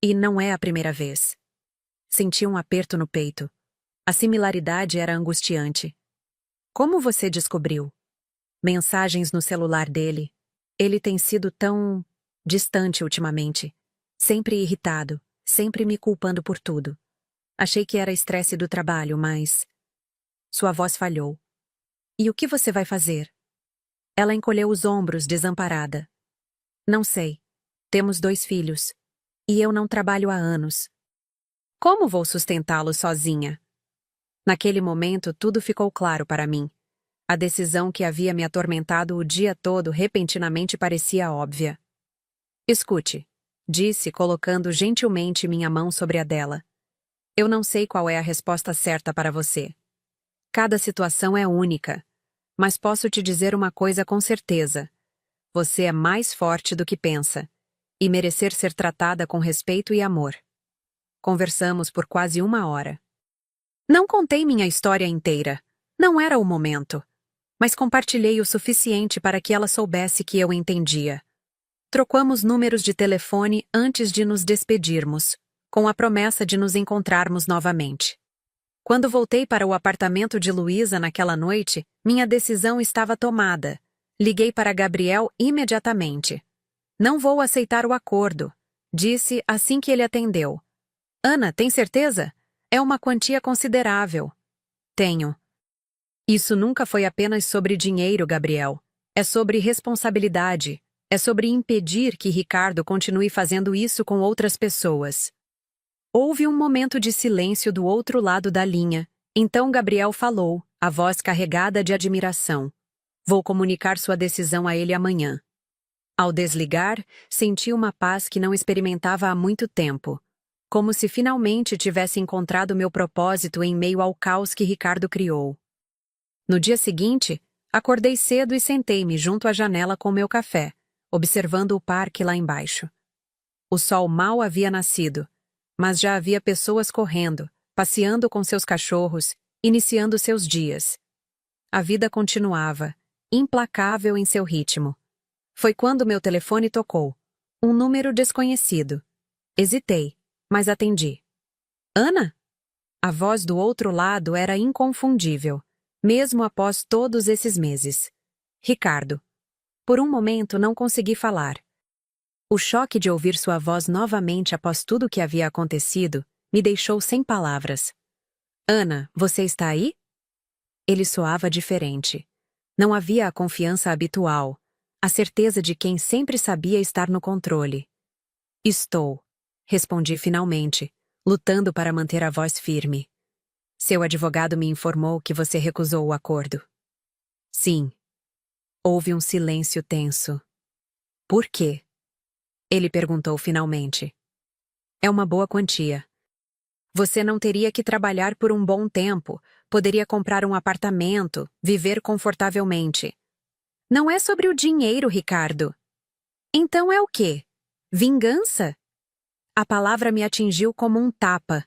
E não é a primeira vez. Senti um aperto no peito. A similaridade era angustiante. Como você descobriu? Mensagens no celular dele. Ele tem sido tão distante ultimamente. Sempre irritado, sempre me culpando por tudo. Achei que era estresse do trabalho, mas... Sua voz falhou. E o que você vai fazer? Ela encolheu os ombros, desamparada. Não sei. Temos 2 filhos. E eu não trabalho há anos. Como vou sustentá-los sozinha? Naquele momento, tudo ficou claro para mim. A decisão que havia me atormentado o dia todo repentinamente parecia óbvia. Escute, disse, colocando gentilmente minha mão sobre a dela. Eu não sei qual é a resposta certa para você. Cada situação é única. Mas posso te dizer uma coisa com certeza. Você é mais forte do que pensa. E merecer ser tratada com respeito e amor. Conversamos por quase 1 hora. Não contei minha história inteira. Não era o momento. Mas compartilhei o suficiente para que ela soubesse que eu entendia. Trocamos números de telefone antes de nos despedirmos, com a promessa de nos encontrarmos novamente. Quando voltei para o apartamento de Luísa naquela noite, minha decisão estava tomada. Liguei para Gabriel imediatamente. Não vou aceitar o acordo, disse assim que ele atendeu. Ana, tem certeza? É uma quantia considerável. Tenho. Isso nunca foi apenas sobre dinheiro, Gabriel. É sobre responsabilidade. É sobre impedir que Ricardo continue fazendo isso com outras pessoas. Houve um momento de silêncio do outro lado da linha. Então Gabriel falou, a voz carregada de admiração. Vou comunicar sua decisão a ele amanhã. Ao desligar, senti uma paz que não experimentava há muito tempo. Como se finalmente tivesse encontrado meu propósito em meio ao caos que Ricardo criou. No dia seguinte, acordei cedo e sentei-me junto à janela com meu café, observando o parque lá embaixo. O sol mal havia nascido, mas já havia pessoas correndo, passeando com seus cachorros, iniciando seus dias. A vida continuava, implacável em seu ritmo. Foi quando meu telefone tocou. Um número desconhecido. Hesitei, mas atendi. Ana? A voz do outro lado era inconfundível, mesmo após todos esses meses. Ricardo. Por um momento não consegui falar. O choque de ouvir sua voz novamente após tudo o que havia acontecido me deixou sem palavras. Ana, você está aí? Ele soava diferente. Não havia a confiança habitual, a certeza de quem sempre sabia estar no controle. Estou, respondi finalmente, lutando para manter a voz firme. Seu advogado me informou que você recusou o acordo. Sim. Houve um silêncio tenso. Por quê? Ele perguntou finalmente. É uma boa quantia. Você não teria que trabalhar por um bom tempo, poderia comprar um apartamento, viver confortavelmente. Não é sobre o dinheiro, Ricardo. Então é o quê? Vingança? A palavra me atingiu como um tapa.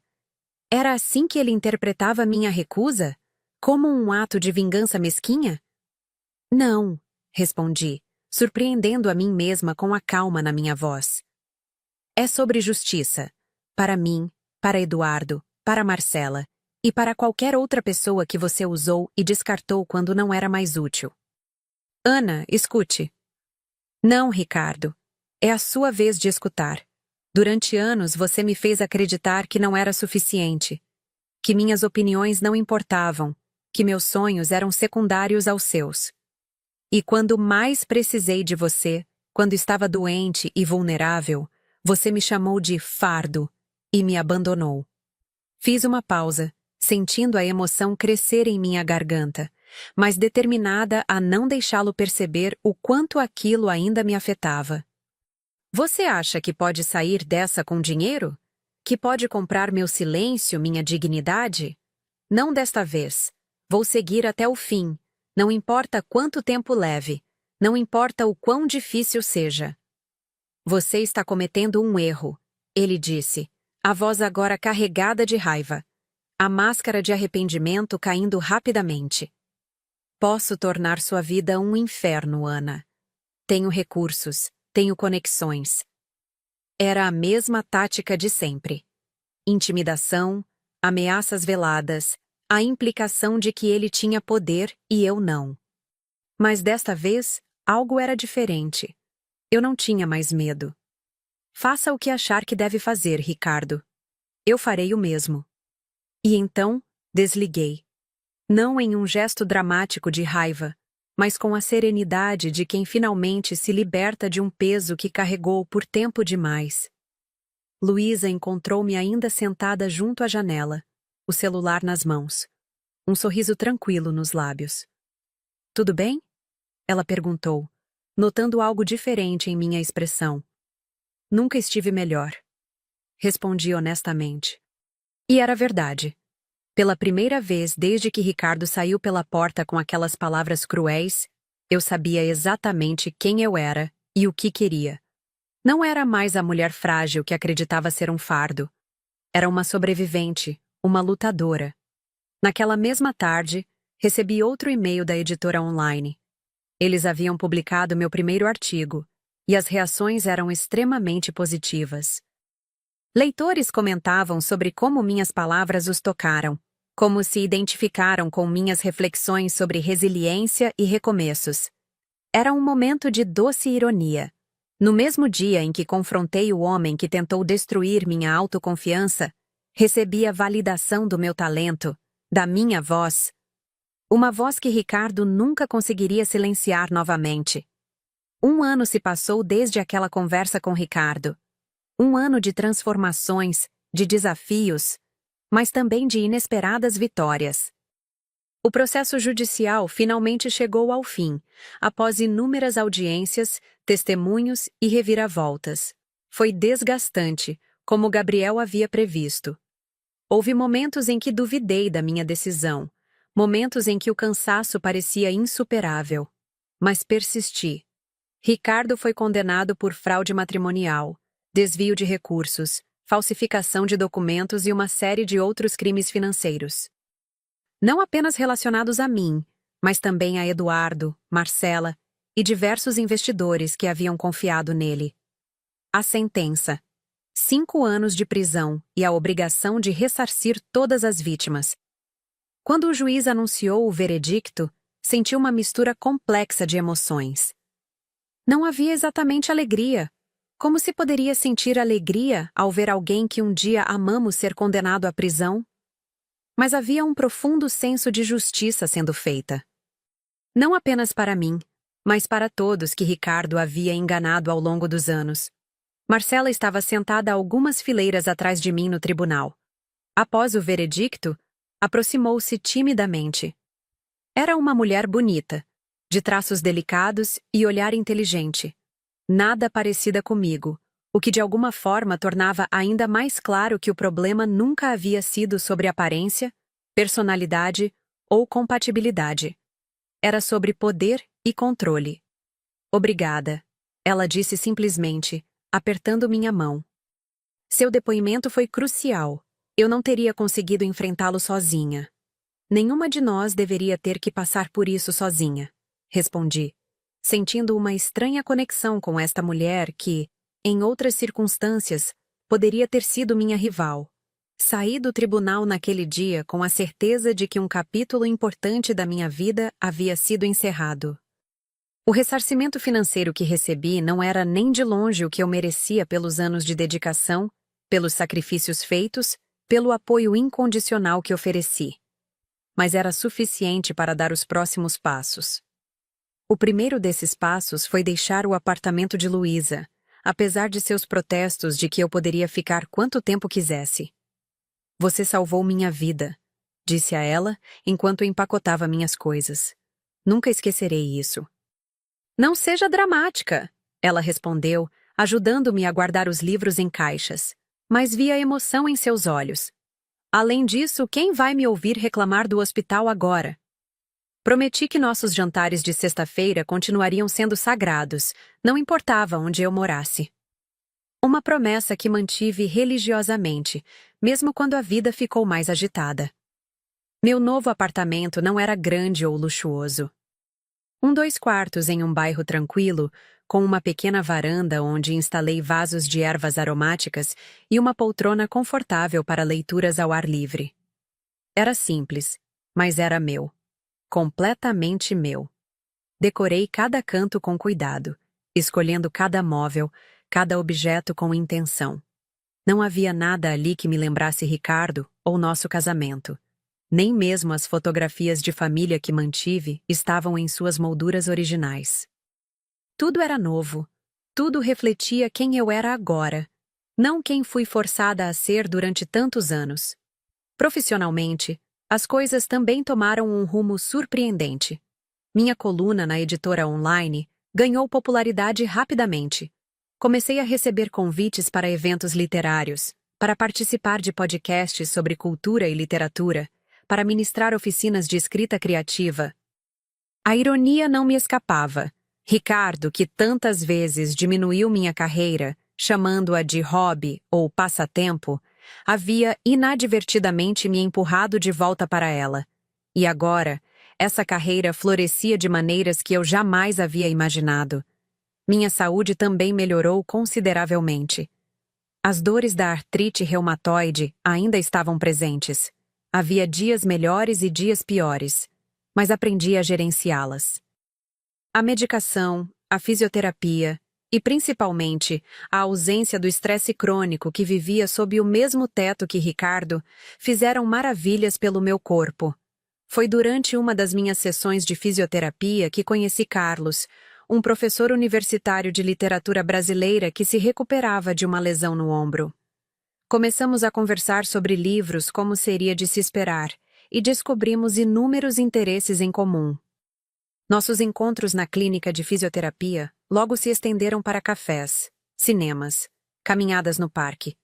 Era assim que ele interpretava minha recusa? Como um ato de vingança mesquinha? Não, respondi, surpreendendo a mim mesma com a calma na minha voz. É sobre justiça. Para mim, para Eduardo, para Marcela e para qualquer outra pessoa que você usou e descartou quando não era mais útil. Ana, escute. Não, Ricardo. É a sua vez de escutar. Durante anos você me fez acreditar que não era suficiente, que minhas opiniões não importavam, que meus sonhos eram secundários aos seus. E quando mais precisei de você, quando estava doente e vulnerável, você me chamou de fardo e me abandonou. Fiz uma pausa, sentindo a emoção crescer em minha garganta, mas determinada a não deixá-lo perceber o quanto aquilo ainda me afetava. Você acha que pode sair dessa com dinheiro? Que pode comprar meu silêncio, minha dignidade? Não desta vez. Vou seguir até o fim. Não importa quanto tempo leve. Não importa o quão difícil seja. Você está cometendo um erro, ele disse, a voz agora carregada de raiva. A máscara de arrependimento caindo rapidamente. Posso tornar sua vida um inferno, Ana. Tenho recursos, tenho conexões. Era a mesma tática de sempre. Intimidação, ameaças veladas, a implicação de que ele tinha poder e eu não. Mas desta vez, algo era diferente. Eu não tinha mais medo. Faça o que achar que deve fazer, Ricardo. Eu farei o mesmo. E então, desliguei. Não em um gesto dramático de raiva, mas com a serenidade de quem finalmente se liberta de um peso que carregou por tempo demais. Luísa encontrou-me ainda sentada junto à janela, o celular nas mãos, um sorriso tranquilo nos lábios. Tudo bem? Ela perguntou, notando algo diferente em minha expressão. Nunca estive melhor. Respondi honestamente. E era verdade. Pela primeira vez desde que Ricardo saiu pela porta com aquelas palavras cruéis, eu sabia exatamente quem eu era e o que queria. Não era mais a mulher frágil que acreditava ser um fardo. Era uma sobrevivente, uma lutadora. Naquela mesma tarde, recebi outro e-mail da editora online. Eles haviam publicado meu primeiro artigo, e as reações eram extremamente positivas. Leitores comentavam sobre como minhas palavras os tocaram, como se identificaram com minhas reflexões sobre resiliência e recomeços. Era um momento de doce ironia. No mesmo dia em que confrontei o homem que tentou destruir minha autoconfiança, recebi a validação do meu talento, da minha voz. Uma voz que Ricardo nunca conseguiria silenciar novamente. 1 ano se passou desde aquela conversa com Ricardo. 1 ano de transformações, de desafios, mas também de inesperadas vitórias. O processo judicial finalmente chegou ao fim, após inúmeras audiências, testemunhos e reviravoltas. Foi desgastante, como Gabriel havia previsto. Houve momentos em que duvidei da minha decisão, momentos em que o cansaço parecia insuperável. Mas persisti. Ricardo foi condenado por fraude matrimonial, desvio de recursos, falsificação de documentos e uma série de outros crimes financeiros. Não apenas relacionados a mim, mas também a Eduardo, Marcela e diversos investidores que haviam confiado nele. A sentença: 5 anos de prisão e a obrigação de ressarcir todas as vítimas. Quando o juiz anunciou o veredicto, senti uma mistura complexa de emoções. Não havia exatamente alegria. Como se poderia sentir alegria ao ver alguém que um dia amamos ser condenado à prisão? Mas havia um profundo senso de justiça sendo feita. Não apenas para mim, mas para todos que Ricardo havia enganado ao longo dos anos. Marcela estava sentada algumas fileiras atrás de mim no tribunal. Após o veredicto, aproximou-se timidamente. Era uma mulher bonita, de traços delicados e olhar inteligente. Nada parecida comigo, o que de alguma forma tornava ainda mais claro que o problema nunca havia sido sobre aparência, personalidade ou compatibilidade. Era sobre poder e controle. Obrigada, ela disse simplesmente, apertando minha mão. Seu depoimento foi crucial. Eu não teria conseguido enfrentá-lo sozinha. Nenhuma de nós deveria ter que passar por isso sozinha, respondi, sentindo uma estranha conexão com esta mulher que, em outras circunstâncias, poderia ter sido minha rival. Saí do tribunal naquele dia com a certeza de que um capítulo importante da minha vida havia sido encerrado. O ressarcimento financeiro que recebi não era nem de longe o que eu merecia pelos anos de dedicação, pelos sacrifícios feitos, pelo apoio incondicional que ofereci. Mas era suficiente para dar os próximos passos. O primeiro desses passos foi deixar o apartamento de Luísa, apesar de seus protestos de que eu poderia ficar quanto tempo quisesse. Você salvou minha vida, disse a ela enquanto empacotava minhas coisas. Nunca esquecerei isso. Não seja dramática, ela respondeu, ajudando-me a guardar os livros em caixas, mas vi a emoção em seus olhos. Além disso, quem vai me ouvir reclamar do hospital agora? Prometi que nossos jantares de sexta-feira continuariam sendo sagrados, não importava onde eu morasse. Uma promessa que mantive religiosamente, mesmo quando a vida ficou mais agitada. Meu novo apartamento não era grande ou luxuoso. 2 quartos em um bairro tranquilo, com uma pequena varanda onde instalei vasos de ervas aromáticas e uma poltrona confortável para leituras ao ar livre. Era simples, mas era meu. Completamente meu. Decorei cada canto com cuidado, escolhendo cada móvel, cada objeto com intenção. Não havia nada ali que me lembrasse Ricardo ou nosso casamento. Nem mesmo as fotografias de família que mantive estavam em suas molduras originais. Tudo era novo. Tudo refletia quem eu era agora, não quem fui forçada a ser durante tantos anos. Profissionalmente, as coisas também tomaram um rumo surpreendente. Minha coluna na editora online ganhou popularidade rapidamente. Comecei a receber convites para eventos literários, para participar de podcasts sobre cultura e literatura, para ministrar oficinas de escrita criativa. A ironia não me escapava. Ricardo, que tantas vezes diminuiu minha carreira, chamando-a de hobby ou passatempo, havia inadvertidamente me empurrado de volta para ela. E agora, essa carreira florescia de maneiras que eu jamais havia imaginado. Minha saúde também melhorou consideravelmente. As dores da artrite reumatoide ainda estavam presentes. Havia dias melhores e dias piores, mas aprendi a gerenciá-las. A medicação, a fisioterapia e, principalmente, a ausência do estresse crônico que vivia sob o mesmo teto que Ricardo fizeram maravilhas pelo meu corpo. Foi durante uma das minhas sessões de fisioterapia que conheci Carlos, um professor universitário de literatura brasileira que se recuperava de uma lesão no ombro. Começamos a conversar sobre livros como seria de se esperar e descobrimos inúmeros interesses em comum. Nossos encontros na clínica de fisioterapia logo se estenderam para cafés, cinemas, caminhadas no parque.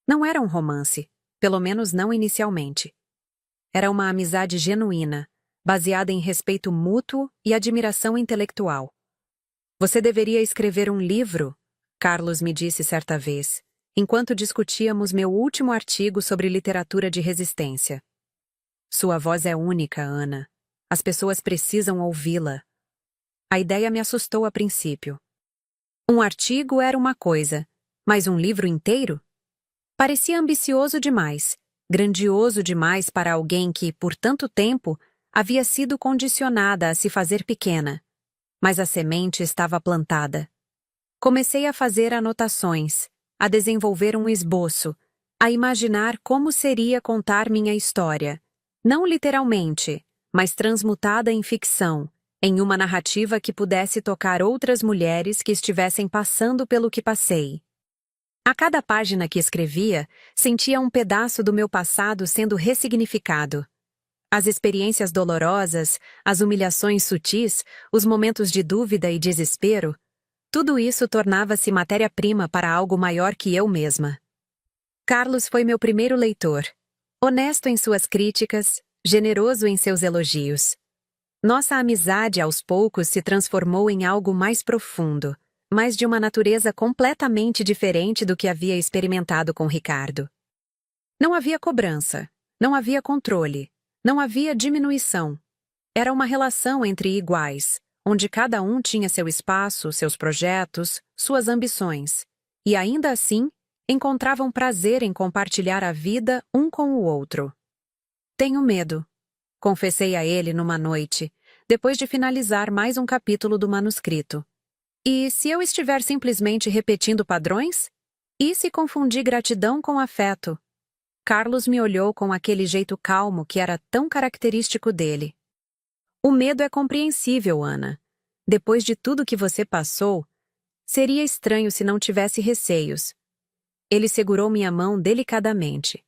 Não era um romance, pelo menos não inicialmente. Era uma amizade genuína, baseada em respeito mútuo e admiração intelectual. Você deveria escrever um livro, Carlos me disse certa vez, enquanto discutíamos meu último artigo sobre literatura de resistência. Sua voz é única, Ana. As pessoas precisam ouvi-la. A ideia me assustou a princípio. Um artigo era uma coisa, mas um livro inteiro? Parecia ambicioso demais, grandioso demais para alguém que, por tanto tempo, havia sido condicionada a se fazer pequena. Mas a semente estava plantada. Comecei a fazer anotações, a desenvolver um esboço, a imaginar como seria contar minha história. Não literalmente, mas transmutada em ficção, em uma narrativa que pudesse tocar outras mulheres que estivessem passando pelo que passei. A cada página que escrevia, sentia um pedaço do meu passado sendo ressignificado. As experiências dolorosas, as humilhações sutis, os momentos de dúvida e desespero, tudo isso tornava-se matéria-prima para algo maior que eu mesma. Carlos foi meu primeiro leitor. Honesto em suas críticas, generoso em seus elogios. Nossa amizade, aos poucos, se transformou em algo mais profundo, mas de uma natureza completamente diferente do que havia experimentado com Ricardo. Não havia cobrança, não havia controle, não havia diminuição. Era uma relação entre iguais, onde cada um tinha seu espaço, seus projetos, suas ambições, e ainda assim, encontravam prazer em compartilhar a vida um com o outro. Tenho medo, confessei a ele numa noite, depois de finalizar mais um capítulo do manuscrito. E se eu estiver simplesmente repetindo padrões? E se confundi gratidão com afeto? Carlos me olhou com aquele jeito calmo que era tão característico dele. O medo é compreensível, Ana. Depois de tudo que você passou, seria estranho se não tivesse receios. Ele segurou minha mão delicadamente.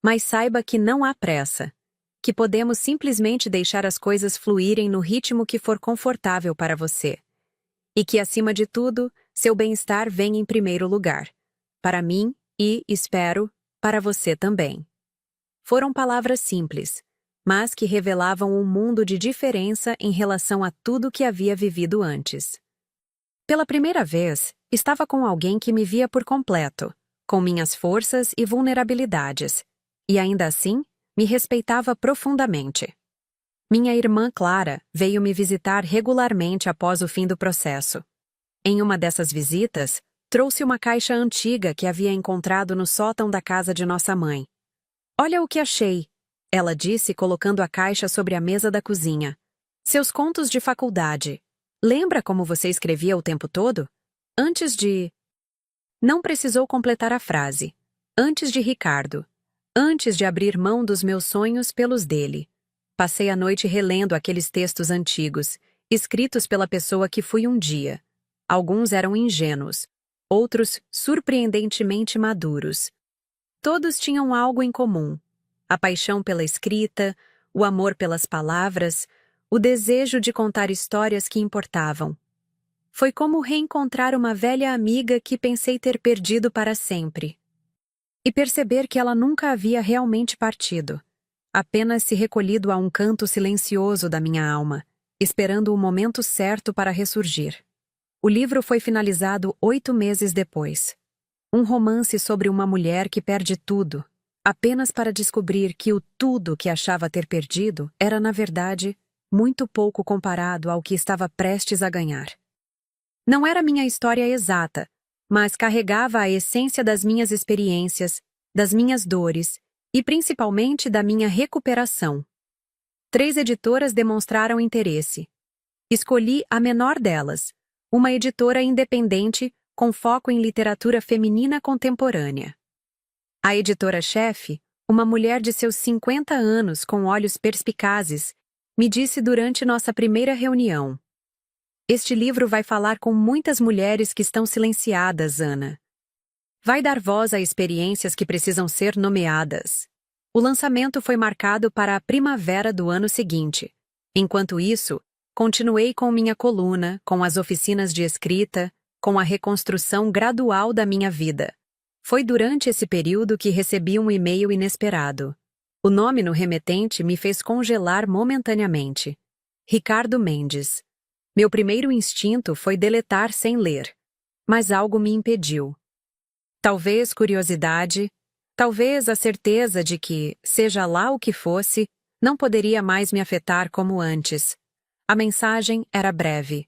Mas saiba que não há pressa, que podemos simplesmente deixar as coisas fluírem no ritmo que for confortável para você. E que, acima de tudo, seu bem-estar vem em primeiro lugar. Para mim e, espero, para você também. Foram palavras simples, mas que revelavam um mundo de diferença em relação a tudo que havia vivido antes. Pela primeira vez, estava com alguém que me via por completo, com minhas forças e vulnerabilidades, e ainda assim, me respeitava profundamente. Minha irmã Clara veio me visitar regularmente após o fim do processo. Em uma dessas visitas, trouxe uma caixa antiga que havia encontrado no sótão da casa de nossa mãe. "Olha o que achei", ela disse colocando a caixa sobre a mesa da cozinha. "Seus contos de faculdade. Lembra como você escrevia o tempo todo? Antes de..." Não precisou completar a frase. Antes de Ricardo. Antes de abrir mão dos meus sonhos pelos dele. Passei a noite relendo aqueles textos antigos, escritos pela pessoa que fui um dia. Alguns eram ingênuos, outros surpreendentemente maduros. Todos tinham algo em comum: a paixão pela escrita, o amor pelas palavras, o desejo de contar histórias que importavam. Foi como reencontrar uma velha amiga que pensei ter perdido para sempre. E perceber que ela nunca havia realmente partido, apenas se recolhido a um canto silencioso da minha alma, esperando o momento certo para ressurgir. O livro foi finalizado 8 meses depois. Um romance sobre uma mulher que perde tudo, apenas para descobrir que o tudo que achava ter perdido era, na verdade, muito pouco comparado ao que estava prestes a ganhar. Não era minha história exata, mas carregava a essência das minhas experiências, das minhas dores e principalmente da minha recuperação. 3 editoras demonstraram interesse. Escolhi a menor delas, uma editora independente com foco em literatura feminina contemporânea. A editora-chefe, uma mulher de seus 50 anos com olhos perspicazes, me disse durante nossa primeira reunião: "Este livro vai falar com muitas mulheres que estão silenciadas, Ana. Vai dar voz a experiências que precisam ser nomeadas." O lançamento foi marcado para a primavera do ano seguinte. Enquanto isso, continuei com minha coluna, com as oficinas de escrita, com a reconstrução gradual da minha vida. Foi durante esse período que recebi um e-mail inesperado. O nome no remetente me fez congelar momentaneamente. Ricardo Mendes. Meu primeiro instinto foi deletar sem ler, mas algo me impediu. Talvez curiosidade, talvez a certeza de que, seja lá o que fosse, não poderia mais me afetar como antes. A mensagem era breve.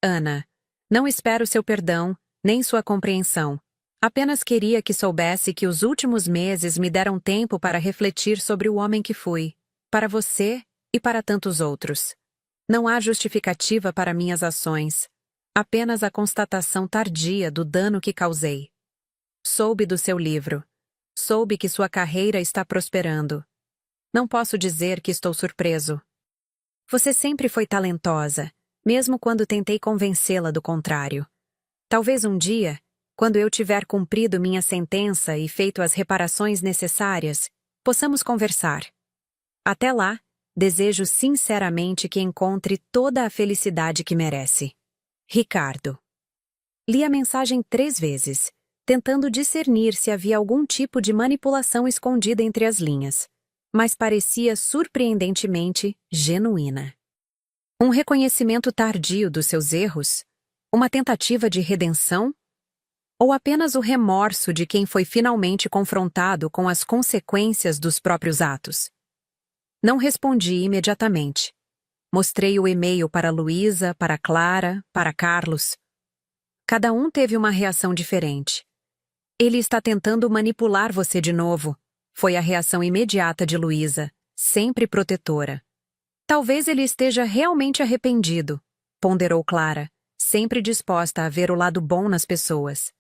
"Ana, não espero seu perdão, nem sua compreensão. Apenas queria que soubesse que os últimos meses me deram tempo para refletir sobre o homem que fui, para você e para tantos outros. Não há justificativa para minhas ações. Apenas a constatação tardia do dano que causei. Soube do seu livro. Soube que sua carreira está prosperando. Não posso dizer que estou surpreso. Você sempre foi talentosa, mesmo quando tentei convencê-la do contrário. Talvez um dia, quando eu tiver cumprido minha sentença e feito as reparações necessárias, possamos conversar. Até lá, desejo sinceramente que encontre toda a felicidade que merece. Ricardo. Li a mensagem 3 vezes, tentando discernir se havia algum tipo de manipulação escondida entre as linhas, mas parecia surpreendentemente genuína. Um reconhecimento tardio dos seus erros? Uma tentativa de redenção? Ou apenas o remorso de quem foi finalmente confrontado com as consequências dos próprios atos? Não respondi imediatamente. Mostrei o e-mail para Luísa, para Clara, para Carlos. Cada um teve uma reação diferente. Ele está tentando manipular você de novo. Foi a reação imediata de Luísa, sempre protetora. Talvez ele esteja realmente arrependido, ponderou Clara, sempre disposta a ver o lado bom nas pessoas.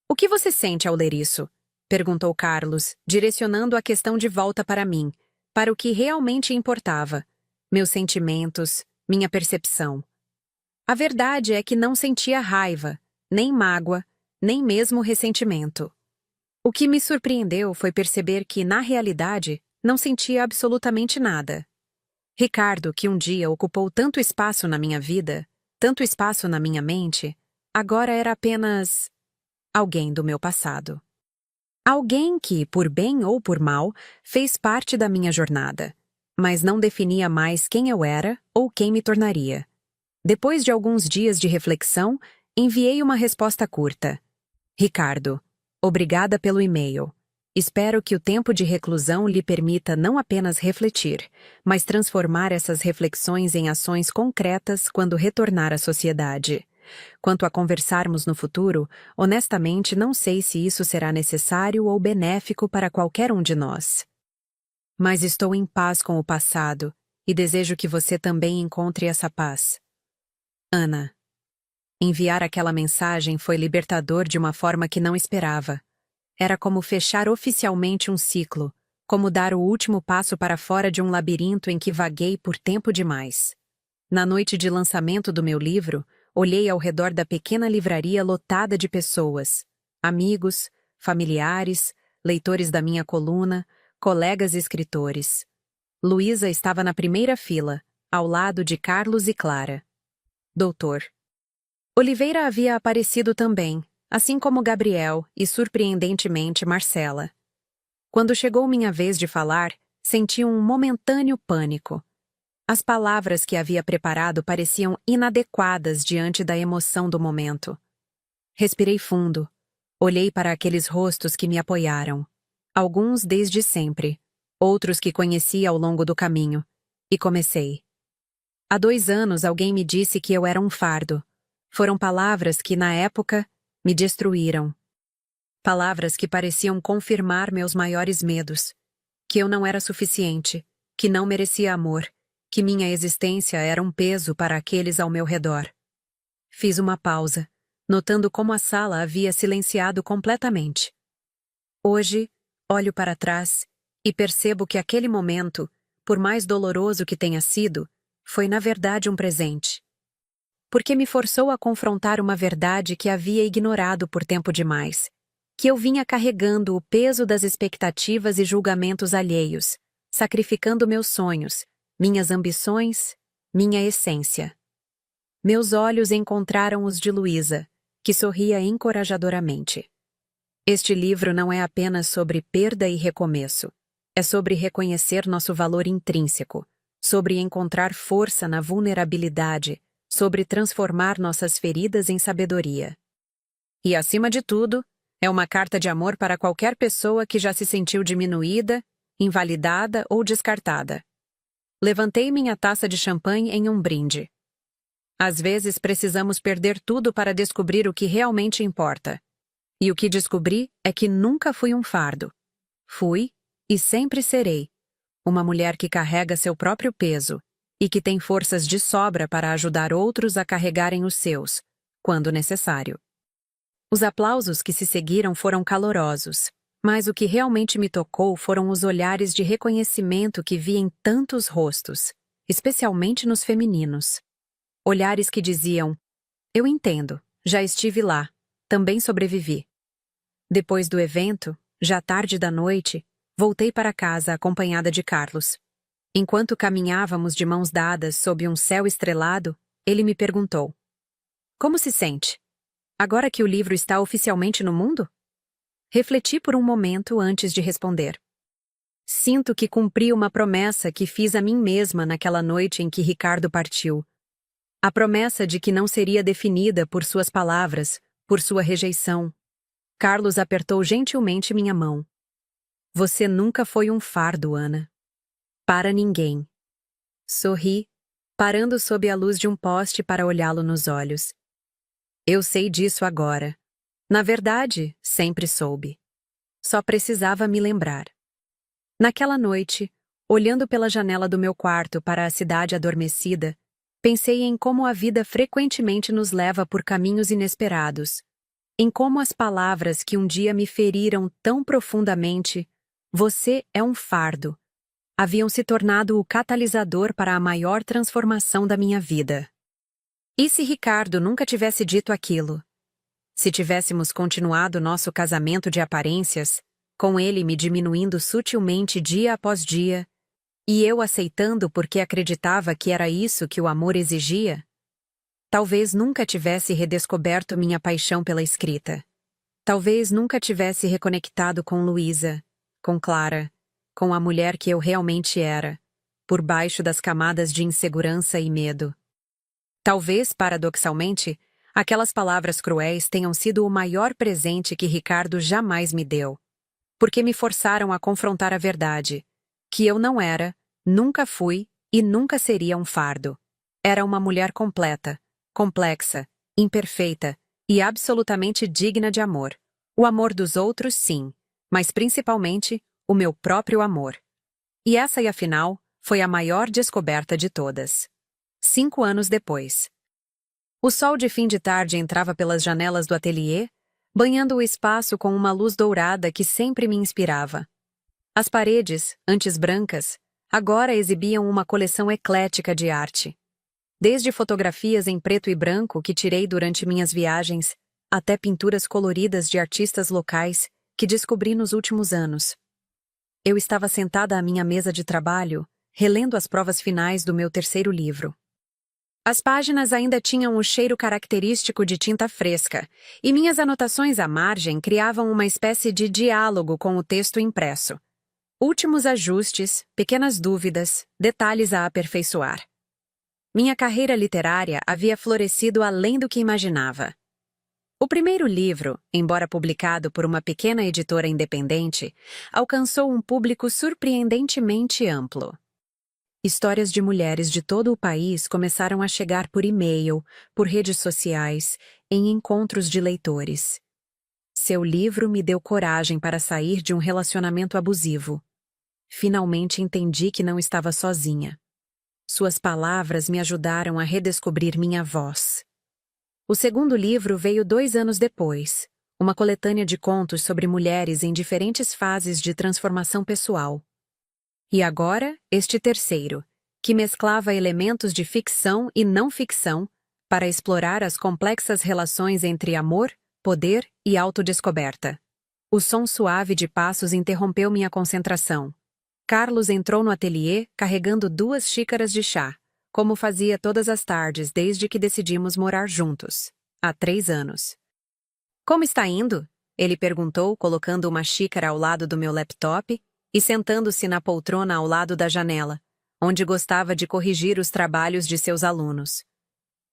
O que você sente ao ler isso? Perguntou Carlos, direcionando a questão de volta para mim, para o que realmente importava. Meus sentimentos, minha percepção. A verdade é que não sentia raiva, nem mágoa, nem mesmo ressentimento. O que me surpreendeu foi perceber que, na realidade, não sentia absolutamente nada. Ricardo, que um dia ocupou tanto espaço na minha vida, tanto espaço na minha mente, agora era apenas alguém do meu passado. Alguém que, por bem ou por mal, fez parte da minha jornada, mas não definia mais quem eu era ou quem me tornaria. Depois de alguns dias de reflexão, enviei uma resposta curta. Ricardo, obrigada pelo e-mail. Espero que o tempo de reclusão lhe permita não apenas refletir, mas transformar essas reflexões em ações concretas quando retornar à sociedade. Quanto a conversarmos no futuro, honestamente não sei se isso será necessário ou benéfico para qualquer um de nós. Mas estou em paz com o passado e desejo que você também encontre essa paz. Ana. Enviar aquela mensagem foi libertador de uma forma que não esperava. Era como fechar oficialmente um ciclo, como dar o último passo para fora de um labirinto em que vaguei por tempo demais. Na noite de lançamento do meu livro, olhei ao redor da pequena livraria lotada de pessoas, amigos, familiares, leitores da minha coluna, colegas escritores. Luísa estava na primeira fila, ao lado de Carlos e Clara. Doutor. Oliveira havia aparecido também, assim como Gabriel e, surpreendentemente, Marcela. Quando chegou minha vez de falar, senti um momentâneo pânico. As palavras que havia preparado pareciam inadequadas diante da emoção do momento. Respirei fundo. Olhei para aqueles rostos que me apoiaram. Alguns desde sempre, outros que conheci ao longo do caminho. E comecei. Há 2 anos alguém me disse que eu era um fardo. Foram palavras que, na época, me destruíram. Palavras que pareciam confirmar meus maiores medos. Que eu não era suficiente, que não merecia amor, que minha existência era um peso para aqueles ao meu redor. Fiz uma pausa, notando como a sala havia silenciado completamente. Hoje, olho para trás e percebo que aquele momento, por mais doloroso que tenha sido, foi na verdade um presente. Porque me forçou a confrontar uma verdade que havia ignorado por tempo demais, que eu vinha carregando o peso das expectativas e julgamentos alheios, sacrificando meus sonhos, minhas ambições, minha essência. Meus olhos encontraram os de Luísa, que sorria encorajadoramente. Este livro não é apenas sobre perda e recomeço. É sobre reconhecer nosso valor intrínseco, sobre encontrar força na vulnerabilidade, sobre transformar nossas feridas em sabedoria. E, acima de tudo, é uma carta de amor para qualquer pessoa que já se sentiu diminuída, invalidada ou descartada. Levantei minha taça de champanhe em um brinde. Às vezes precisamos perder tudo para descobrir o que realmente importa. E o que descobri é que nunca fui um fardo. Fui, e sempre serei, uma mulher que carrega seu próprio peso e que tem forças de sobra para ajudar outros a carregarem os seus, quando necessário. Os aplausos que se seguiram foram calorosos, mas o que realmente me tocou foram os olhares de reconhecimento que vi em tantos rostos, especialmente nos femininos. Olhares que diziam: eu entendo, já estive lá, também sobrevivi. Depois do evento, já tarde da noite, voltei para casa acompanhada de Carlos. Enquanto caminhávamos de mãos dadas sob um céu estrelado, ele me perguntou: como se sente? Agora que o livro está oficialmente no mundo? Refleti por um momento antes de responder. Sinto que cumpri uma promessa que fiz a mim mesma naquela noite em que Ricardo partiu. A promessa de que não seria definida por suas palavras, por sua rejeição. Carlos apertou gentilmente minha mão. Você nunca foi um fardo, Ana. Para ninguém. Sorri, parando sob a luz de um poste para olhá-lo nos olhos. Eu sei disso agora. Na verdade, sempre soube. Só precisava me lembrar. Naquela noite, olhando pela janela do meu quarto para a cidade adormecida, pensei em como a vida frequentemente nos leva por caminhos inesperados, em como as palavras que um dia me feriram tão profundamente, você é um fardo, haviam se tornado o catalisador para a maior transformação da minha vida. E se Ricardo nunca tivesse dito aquilo? Se tivéssemos continuado nosso casamento de aparências, com ele me diminuindo sutilmente dia após dia, e eu aceitando porque acreditava que era isso que o amor exigia? Talvez nunca tivesse redescoberto minha paixão pela escrita. Talvez nunca tivesse reconectado com Luísa, com Clara, com a mulher que eu realmente era, por baixo das camadas de insegurança e medo. Talvez, paradoxalmente, aquelas palavras cruéis tenham sido o maior presente que Ricardo jamais me deu, porque me forçaram a confrontar a verdade, que eu não era, nunca fui e nunca seria um fardo. Era uma mulher completa, complexa, imperfeita e absolutamente digna de amor. O amor dos outros, sim, mas principalmente o meu próprio amor. E essa, afinal, foi a maior descoberta de todas. 5 anos depois. O sol de fim de tarde entrava pelas janelas do ateliê, banhando o espaço com uma luz dourada que sempre me inspirava. As paredes, antes brancas, agora exibiam uma coleção eclética de arte. Desde fotografias em preto e branco que tirei durante minhas viagens, até pinturas coloridas de artistas locais que descobri nos últimos anos. Eu estava sentada à minha mesa de trabalho, relendo as provas finais do meu terceiro livro. As páginas ainda tinham o cheiro característico de tinta fresca, e minhas anotações à margem criavam uma espécie de diálogo com o texto impresso. Últimos ajustes, pequenas dúvidas, detalhes a aperfeiçoar. Minha carreira literária havia florescido além do que imaginava. O primeiro livro, embora publicado por uma pequena editora independente, alcançou um público surpreendentemente amplo. Histórias de mulheres de todo o país começaram a chegar por e-mail, por redes sociais, em encontros de leitores. Seu livro me deu coragem para sair de um relacionamento abusivo. Finalmente entendi que não estava sozinha. Suas palavras me ajudaram a redescobrir minha voz. O segundo livro veio 2 anos depois, uma coletânea de contos sobre mulheres em diferentes fases de transformação pessoal. E agora, este terceiro, que mesclava elementos de ficção e não ficção para explorar as complexas relações entre amor, poder e autodescoberta. O som suave de passos interrompeu minha concentração. Carlos entrou no ateliê carregando 2 xícaras de chá, como fazia todas as tardes desde que decidimos morar juntos, há 3 anos. Como está indo? Ele perguntou, colocando uma xícara ao lado do meu laptop e sentando-se na poltrona ao lado da janela, onde gostava de corrigir os trabalhos de seus alunos.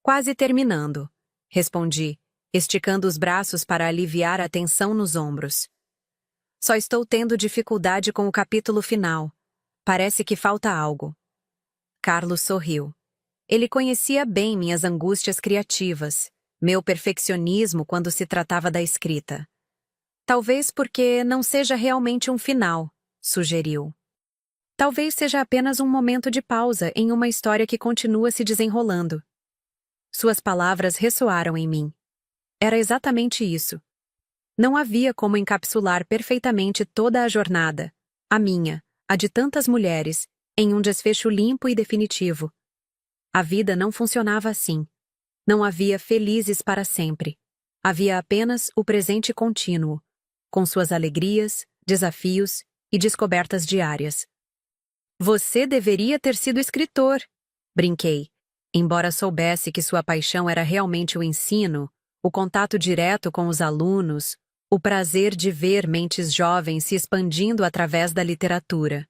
Quase terminando, respondi, esticando os braços para aliviar a tensão nos ombros. Só estou tendo dificuldade com o capítulo final. Parece que falta algo. Carlos sorriu. Ele conhecia bem minhas angústias criativas, meu perfeccionismo quando se tratava da escrita. Talvez porque não seja realmente um final, sugeriu. Talvez seja apenas um momento de pausa em uma história que continua se desenrolando. Suas palavras ressoaram em mim, Era exatamente isso. Não havia como encapsular perfeitamente toda a jornada, a minha, a de tantas mulheres, em um desfecho limpo e definitivo. A vida não funcionava assim. Não havia felizes para sempre. Havia apenas o presente contínuo, com suas alegrias, desafios e descobertas diárias. Você deveria ter sido escritor, brinquei, embora soubesse que sua paixão era realmente o ensino, o contato direto com os alunos, o prazer de ver mentes jovens se expandindo através da literatura.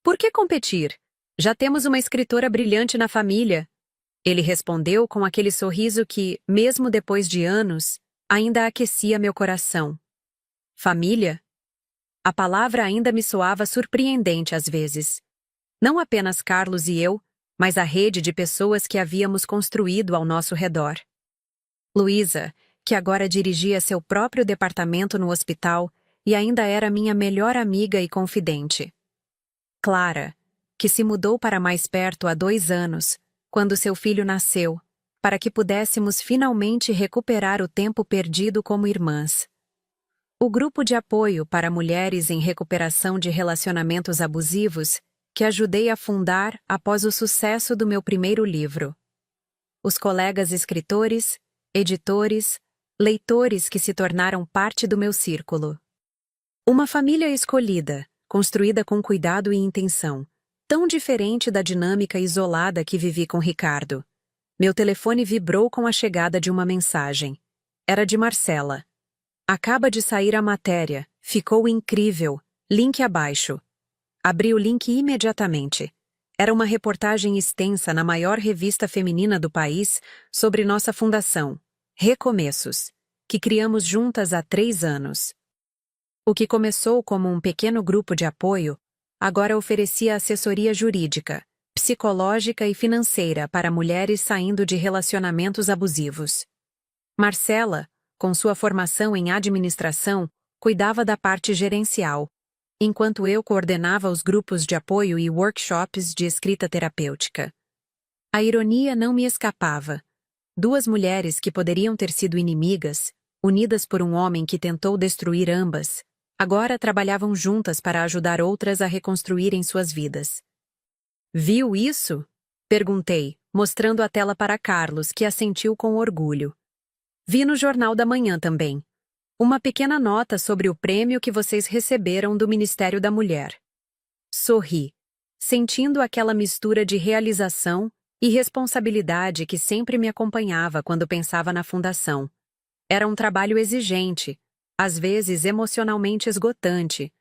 Por que competir? Já temos uma escritora brilhante na família. Ele respondeu com aquele sorriso que, mesmo depois de anos, ainda aquecia meu coração. Família? A palavra ainda me soava surpreendente às vezes. Não apenas Carlos e eu, mas a rede de pessoas que havíamos construído ao nosso redor. Luísa, que agora dirigia seu próprio departamento no hospital e ainda era minha melhor amiga e confidente. Clara, que se mudou para mais perto há 2 anos, quando seu filho nasceu, para que pudéssemos finalmente recuperar o tempo perdido como irmãs. O grupo de apoio para mulheres em recuperação de relacionamentos abusivos que ajudei a fundar após o sucesso do meu primeiro livro. Os colegas escritores, editores, leitores que se tornaram parte do meu círculo. Uma família escolhida, construída com cuidado e intenção, tão diferente da dinâmica isolada que vivi com Ricardo. Meu telefone vibrou com a chegada de uma mensagem. Era de Marcela. Acaba de sair a matéria, ficou incrível, link abaixo. Abri o link imediatamente. Era uma reportagem extensa na maior revista feminina do país sobre nossa fundação, Recomeços, que criamos juntas há 3 anos. O que começou como um pequeno grupo de apoio, agora oferecia assessoria jurídica, psicológica e financeira para mulheres saindo de relacionamentos abusivos. Marcela, com sua formação em administração, cuidava da parte gerencial, enquanto eu coordenava os grupos de apoio e workshops de escrita terapêutica. A ironia não me escapava. 2 mulheres que poderiam ter sido inimigas, unidas por um homem que tentou destruir ambas, agora trabalhavam juntas para ajudar outras a reconstruírem suas vidas. Viu isso? Perguntei, mostrando a tela para Carlos, que assentiu com orgulho. Vi no Jornal da Manhã também. Uma pequena nota sobre o prêmio que vocês receberam do Ministério da Mulher. Sorri, sentindo aquela mistura de realização e responsabilidade que sempre me acompanhava quando pensava na fundação. Era um trabalho exigente, às vezes emocionalmente esgotante,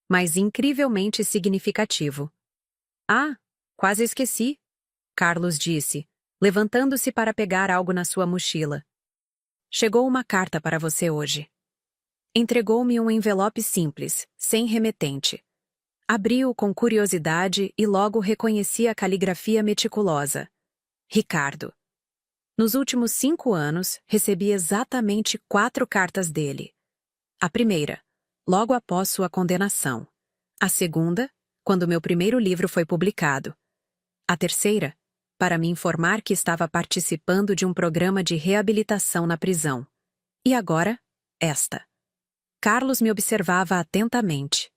mas incrivelmente significativo. Ah, quase esqueci, Carlos disse, levantando-se para pegar algo na sua mochila. Chegou uma carta para você hoje. Entregou-me um envelope simples, sem remetente. Abri-o com curiosidade e logo reconheci a caligrafia meticulosa. Ricardo. Nos últimos 5 anos, recebi exatamente 4 cartas dele. A primeira, logo após sua condenação. A segunda, quando meu primeiro livro foi publicado. A terceira, para me informar que estava participando de um programa de reabilitação na prisão. E agora, esta. Carlos me observava atentamente.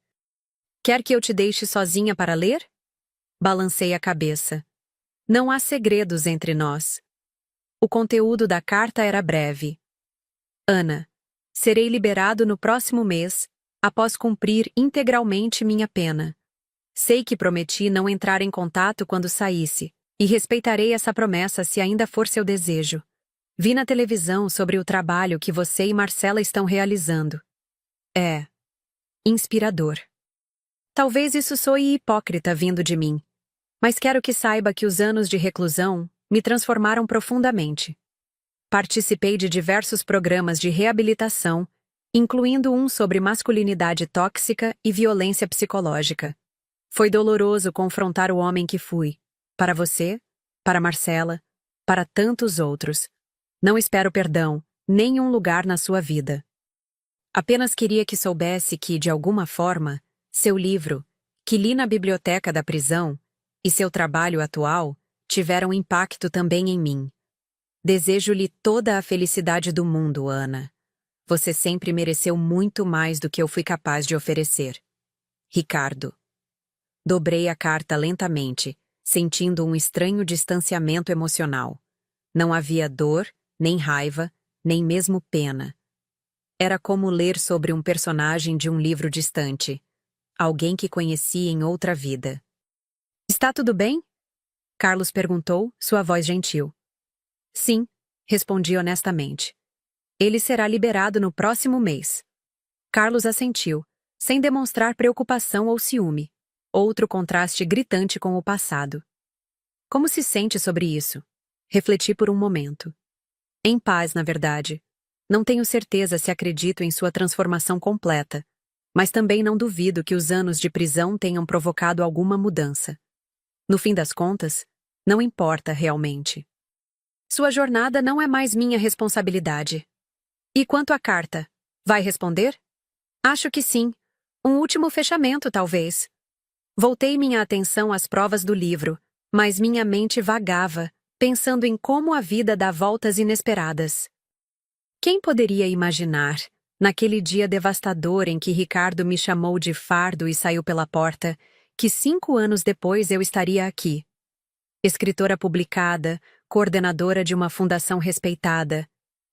Quer que eu te deixe sozinha para ler? Balancei a cabeça. Não há segredos entre nós. O conteúdo da carta era breve. Ana, serei liberado no próximo mês, após cumprir integralmente minha pena. Sei que prometi não entrar em contato quando saísse, e respeitarei essa promessa se ainda for seu desejo. Vi na televisão sobre o trabalho que você e Marcela estão realizando. É inspirador. Talvez isso soe hipócrita vindo de mim, mas quero que saiba que os anos de reclusão me transformaram profundamente. Participei de diversos programas de reabilitação, incluindo um sobre masculinidade tóxica e violência psicológica. Foi doloroso confrontar o homem que fui. Para você, para Marcela, para tantos outros. Não espero perdão, nem um lugar na sua vida. Apenas queria que soubesse que, de alguma forma, seu livro, que li na biblioteca da prisão, e seu trabalho atual, tiveram impacto também em mim. Desejo-lhe toda a felicidade do mundo, Ana. Você sempre mereceu muito mais do que eu fui capaz de oferecer. Ricardo. Dobrei a carta lentamente, sentindo um estranho distanciamento emocional. Não havia dor, nem raiva, nem mesmo pena. Era como ler sobre um personagem de um livro distante, alguém que conheci em outra vida. Está tudo bem? Carlos perguntou, sua voz gentil. Sim, respondi honestamente. Ele será liberado no próximo mês. Carlos assentiu, sem demonstrar preocupação ou ciúme. Outro contraste gritante com o passado. Como se sente sobre isso? Refleti por um momento. Em paz, na verdade. Não tenho certeza se acredito em sua transformação completa, mas também não duvido que os anos de prisão tenham provocado alguma mudança. No fim das contas, não importa realmente. Sua jornada não é mais minha responsabilidade. E quanto à carta, vai responder? Acho que sim. Um último fechamento, talvez. Voltei minha atenção às provas do livro, mas minha mente vagava, pensando em como a vida dá voltas inesperadas. Quem poderia imaginar, naquele dia devastador em que Ricardo me chamou de fardo e saiu pela porta, que 5 anos depois eu estaria aqui? Escritora publicada, coordenadora de uma fundação respeitada,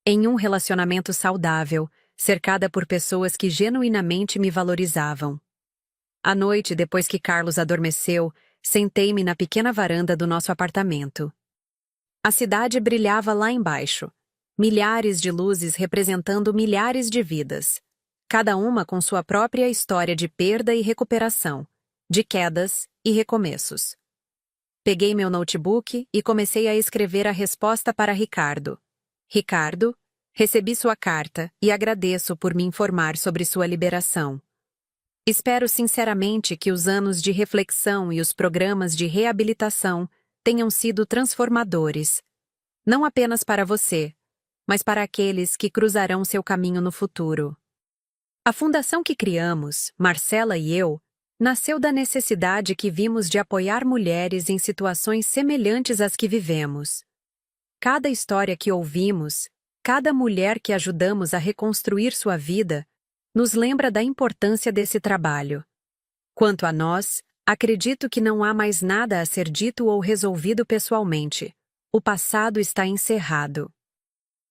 em um relacionamento saudável, cercada por pessoas que genuinamente me valorizavam. À noite, depois que Carlos adormeceu, sentei-me na pequena varanda do nosso apartamento. A cidade brilhava lá embaixo, milhares de luzes representando milhares de vidas, cada uma com sua própria história de perda e recuperação, de quedas e recomeços. Peguei meu notebook e comecei a escrever a resposta para Ricardo. Ricardo, recebi sua carta e agradeço por me informar sobre sua liberação. Espero sinceramente que os anos de reflexão e os programas de reabilitação tenham sido transformadores, não apenas para você, mas para aqueles que cruzarão seu caminho no futuro. A fundação que criamos, Marcela e eu, nasceu da necessidade que vimos de apoiar mulheres em situações semelhantes às que vivemos. Cada história que ouvimos, cada mulher que ajudamos a reconstruir sua vida, nos lembra da importância desse trabalho. Quanto a nós, acredito que não há mais nada a ser dito ou resolvido pessoalmente. O passado está encerrado.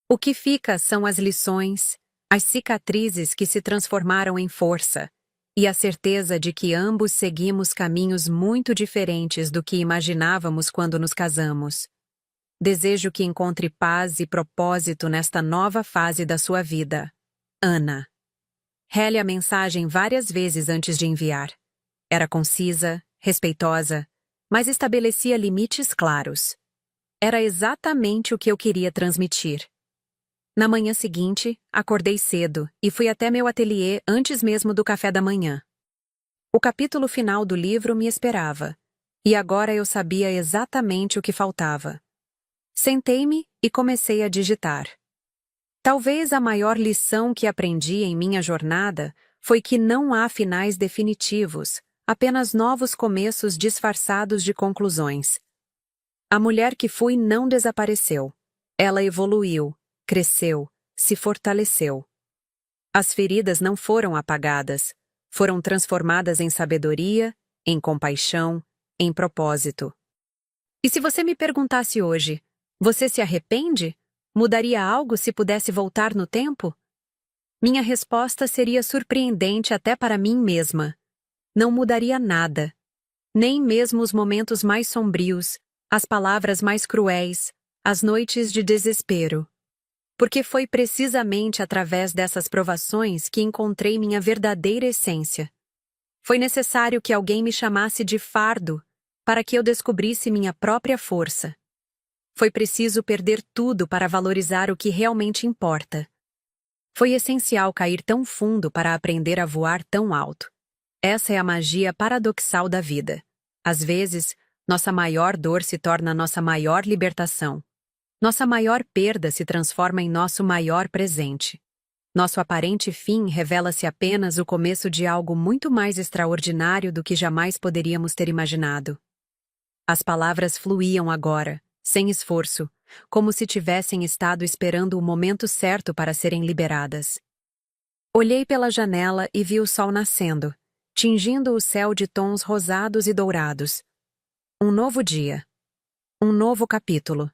O que fica são as lições, as cicatrizes que se transformaram em força, e a certeza de que ambos seguimos caminhos muito diferentes do que imaginávamos quando nos casamos. Desejo que encontre paz e propósito nesta nova fase da sua vida. Ana. Rele a mensagem várias vezes antes de enviar. Era concisa, respeitosa, mas estabelecia limites claros. Era exatamente o que eu queria transmitir. Na manhã seguinte, acordei cedo e fui até meu ateliê antes mesmo do café da manhã. O capítulo final do livro me esperava, e agora eu sabia exatamente o que faltava. Sentei-me e comecei a digitar. Talvez a maior lição que aprendi em minha jornada foi que não há finais definitivos, apenas novos começos disfarçados de conclusões. A mulher que fui não desapareceu. Ela evoluiu, cresceu, se fortaleceu. As feridas não foram apagadas, foram transformadas em sabedoria, em compaixão, em propósito. E se você me perguntasse hoje, você se arrepende? Mudaria algo se pudesse voltar no tempo? Minha resposta seria surpreendente até para mim mesma. Não mudaria nada. Nem mesmo os momentos mais sombrios, as palavras mais cruéis, as noites de desespero. Porque foi precisamente através dessas provações que encontrei minha verdadeira essência. Foi necessário que alguém me chamasse de fardo para que eu descobrisse minha própria força. Foi preciso perder tudo para valorizar o que realmente importa. Foi essencial cair tão fundo para aprender a voar tão alto. Essa é a magia paradoxal da vida. Às vezes, nossa maior dor se torna nossa maior libertação. Nossa maior perda se transforma em nosso maior presente. Nosso aparente fim revela-se apenas o começo de algo muito mais extraordinário do que jamais poderíamos ter imaginado. As palavras fluíam agora, sem esforço, como se tivessem estado esperando o momento certo para serem liberadas. Olhei pela janela e vi o sol nascendo, tingindo o céu de tons rosados e dourados. Um novo dia. Um novo capítulo.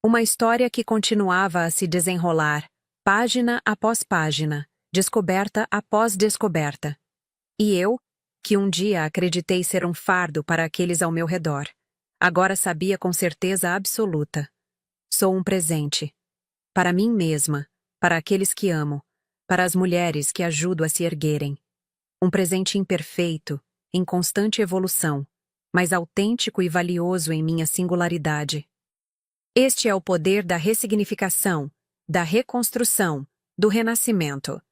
Uma história que continuava a se desenrolar, página após página, descoberta após descoberta. E eu, que um dia acreditei ser um fardo para aqueles ao meu redor, agora sabia com certeza absoluta. Sou um presente. Para mim mesma, para aqueles que amo, para as mulheres que ajudo a se erguerem. Um presente imperfeito, em constante evolução, mas autêntico e valioso em minha singularidade. Este é o poder da ressignificação, da reconstrução, do renascimento.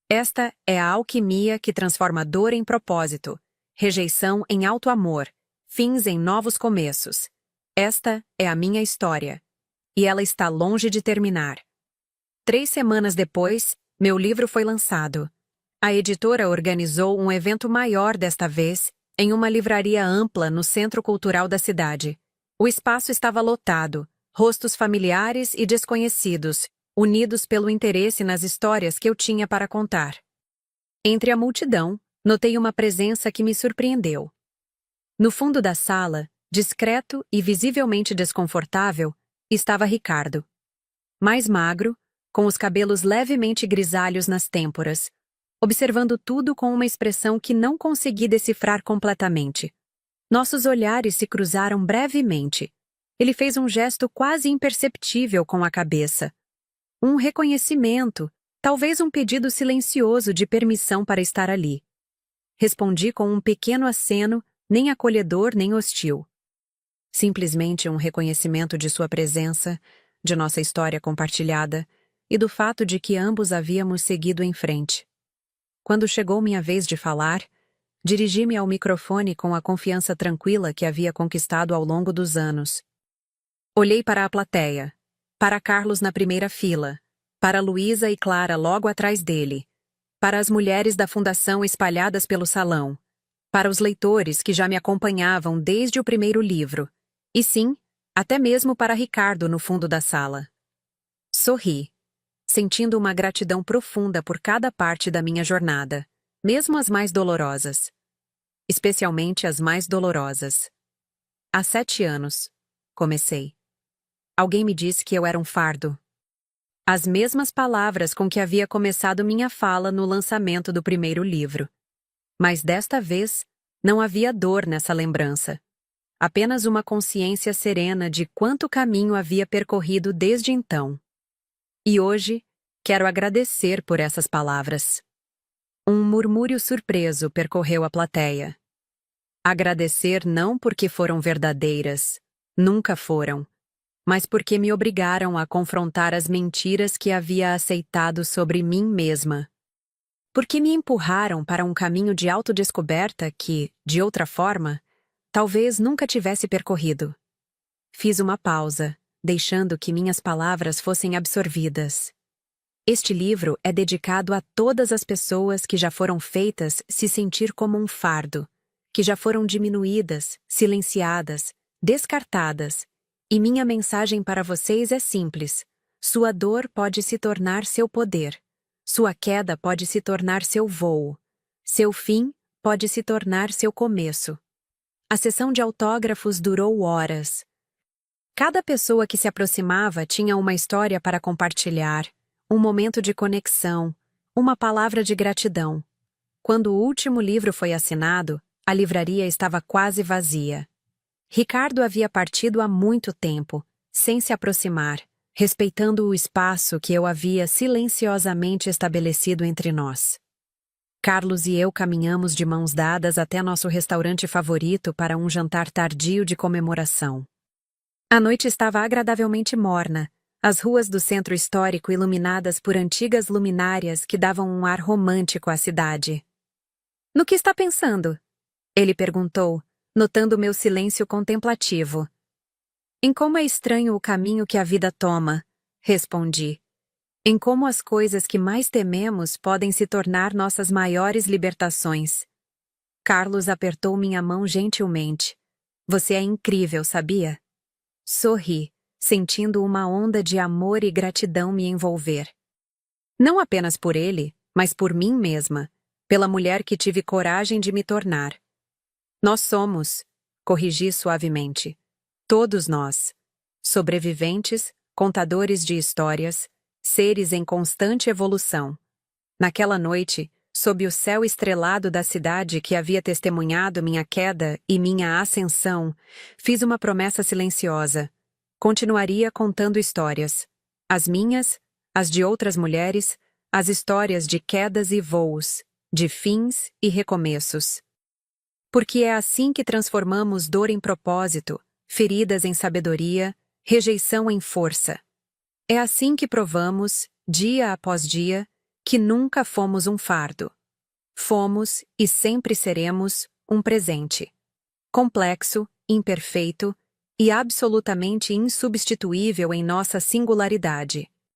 Esta é a alquimia que transforma dor em propósito, rejeição em alto amor, fins em novos começos. Esta é a minha história. E ela está longe de terminar. 3 semanas depois, meu livro foi lançado. A editora organizou um evento maior desta vez, em uma livraria ampla no Centro Cultural da cidade. O espaço estava lotado, rostos familiares e desconhecidos, unidos pelo interesse nas histórias que eu tinha para contar. Entre a multidão, notei uma presença que me surpreendeu. No fundo da sala, discreto e visivelmente desconfortável, estava Ricardo. Mais magro, com os cabelos levemente grisalhos nas têmporas, observando tudo com uma expressão que não consegui decifrar completamente. Nossos olhares se cruzaram brevemente. Ele fez um gesto quase imperceptível com a cabeça. Um reconhecimento, talvez um pedido silencioso de permissão para estar ali. Respondi com um pequeno aceno, nem acolhedor nem hostil. Simplesmente um reconhecimento de sua presença, de nossa história compartilhada e do fato de que ambos havíamos seguido em frente. Quando chegou minha vez de falar, dirigi-me ao microfone com a confiança tranquila que havia conquistado ao longo dos anos. Olhei para a plateia, para Carlos na primeira fila, para Luísa e Clara logo atrás dele, para as mulheres da fundação espalhadas pelo salão, para os leitores que já me acompanhavam desde o primeiro livro, e sim, até mesmo para Ricardo no fundo da sala. Sorri, sentindo uma gratidão profunda por cada parte da minha jornada, mesmo as mais dolorosas. Especialmente as mais dolorosas. Há 7 anos, comecei. Alguém me disse que eu era um fardo. As mesmas palavras com que havia começado minha fala no lançamento do primeiro livro. Mas desta vez, não havia dor nessa lembrança. Apenas uma consciência serena de quanto caminho havia percorrido desde então. E hoje, quero agradecer por essas palavras. Um murmúrio surpreso percorreu a plateia. Agradecer não porque foram verdadeiras, nunca foram, mas porque me obrigaram a confrontar as mentiras que havia aceitado sobre mim mesma. Porque me empurraram para um caminho de autodescoberta que, de outra forma, talvez nunca tivesse percorrido. Fiz uma pausa, deixando que minhas palavras fossem absorvidas. Este livro é dedicado a todas as pessoas que já foram feitas se sentir como um fardo, que já foram diminuídas, silenciadas, descartadas. E minha mensagem para vocês é simples. Sua dor pode se tornar seu poder. Sua queda pode se tornar seu voo. Seu fim pode se tornar seu começo. A sessão de autógrafos durou horas. Cada pessoa que se aproximava tinha uma história para compartilhar, um momento de conexão, uma palavra de gratidão. Quando o último livro foi assinado, a livraria estava quase vazia. Ricardo havia partido há muito tempo, sem se aproximar, respeitando o espaço que eu havia silenciosamente estabelecido entre nós. Carlos e eu caminhamos de mãos dadas até nosso restaurante favorito para um jantar tardio de comemoração. A noite estava agradavelmente morna, as ruas do centro histórico iluminadas por antigas luminárias que davam um ar romântico à cidade. "No que está pensando?" ele perguntou, notando meu silêncio contemplativo. "Em como é estranho o caminho que a vida toma", respondi. "Em como as coisas que mais tememos podem se tornar nossas maiores libertações." Carlos apertou minha mão gentilmente. "Você é incrível, sabia?" Sorri, sentindo uma onda de amor e gratidão me envolver. Não apenas por ele, mas por mim mesma, pela mulher que tive coragem de me tornar. Nós somos, corrigi suavemente, todos nós, sobreviventes, contadores de histórias, seres em constante evolução. Naquela noite, sob o céu estrelado da cidade que havia testemunhado minha queda e minha ascensão, fiz uma promessa silenciosa. Continuaria contando histórias. As minhas, as de outras mulheres, as histórias de quedas e voos, de fins e recomeços. Porque é assim que transformamos dor em propósito, feridas em sabedoria, rejeição em força. É assim que provamos, dia após dia, que nunca fomos um fardo. Fomos, e sempre seremos, um presente. Complexo, imperfeito e absolutamente insubstituível em nossa singularidade.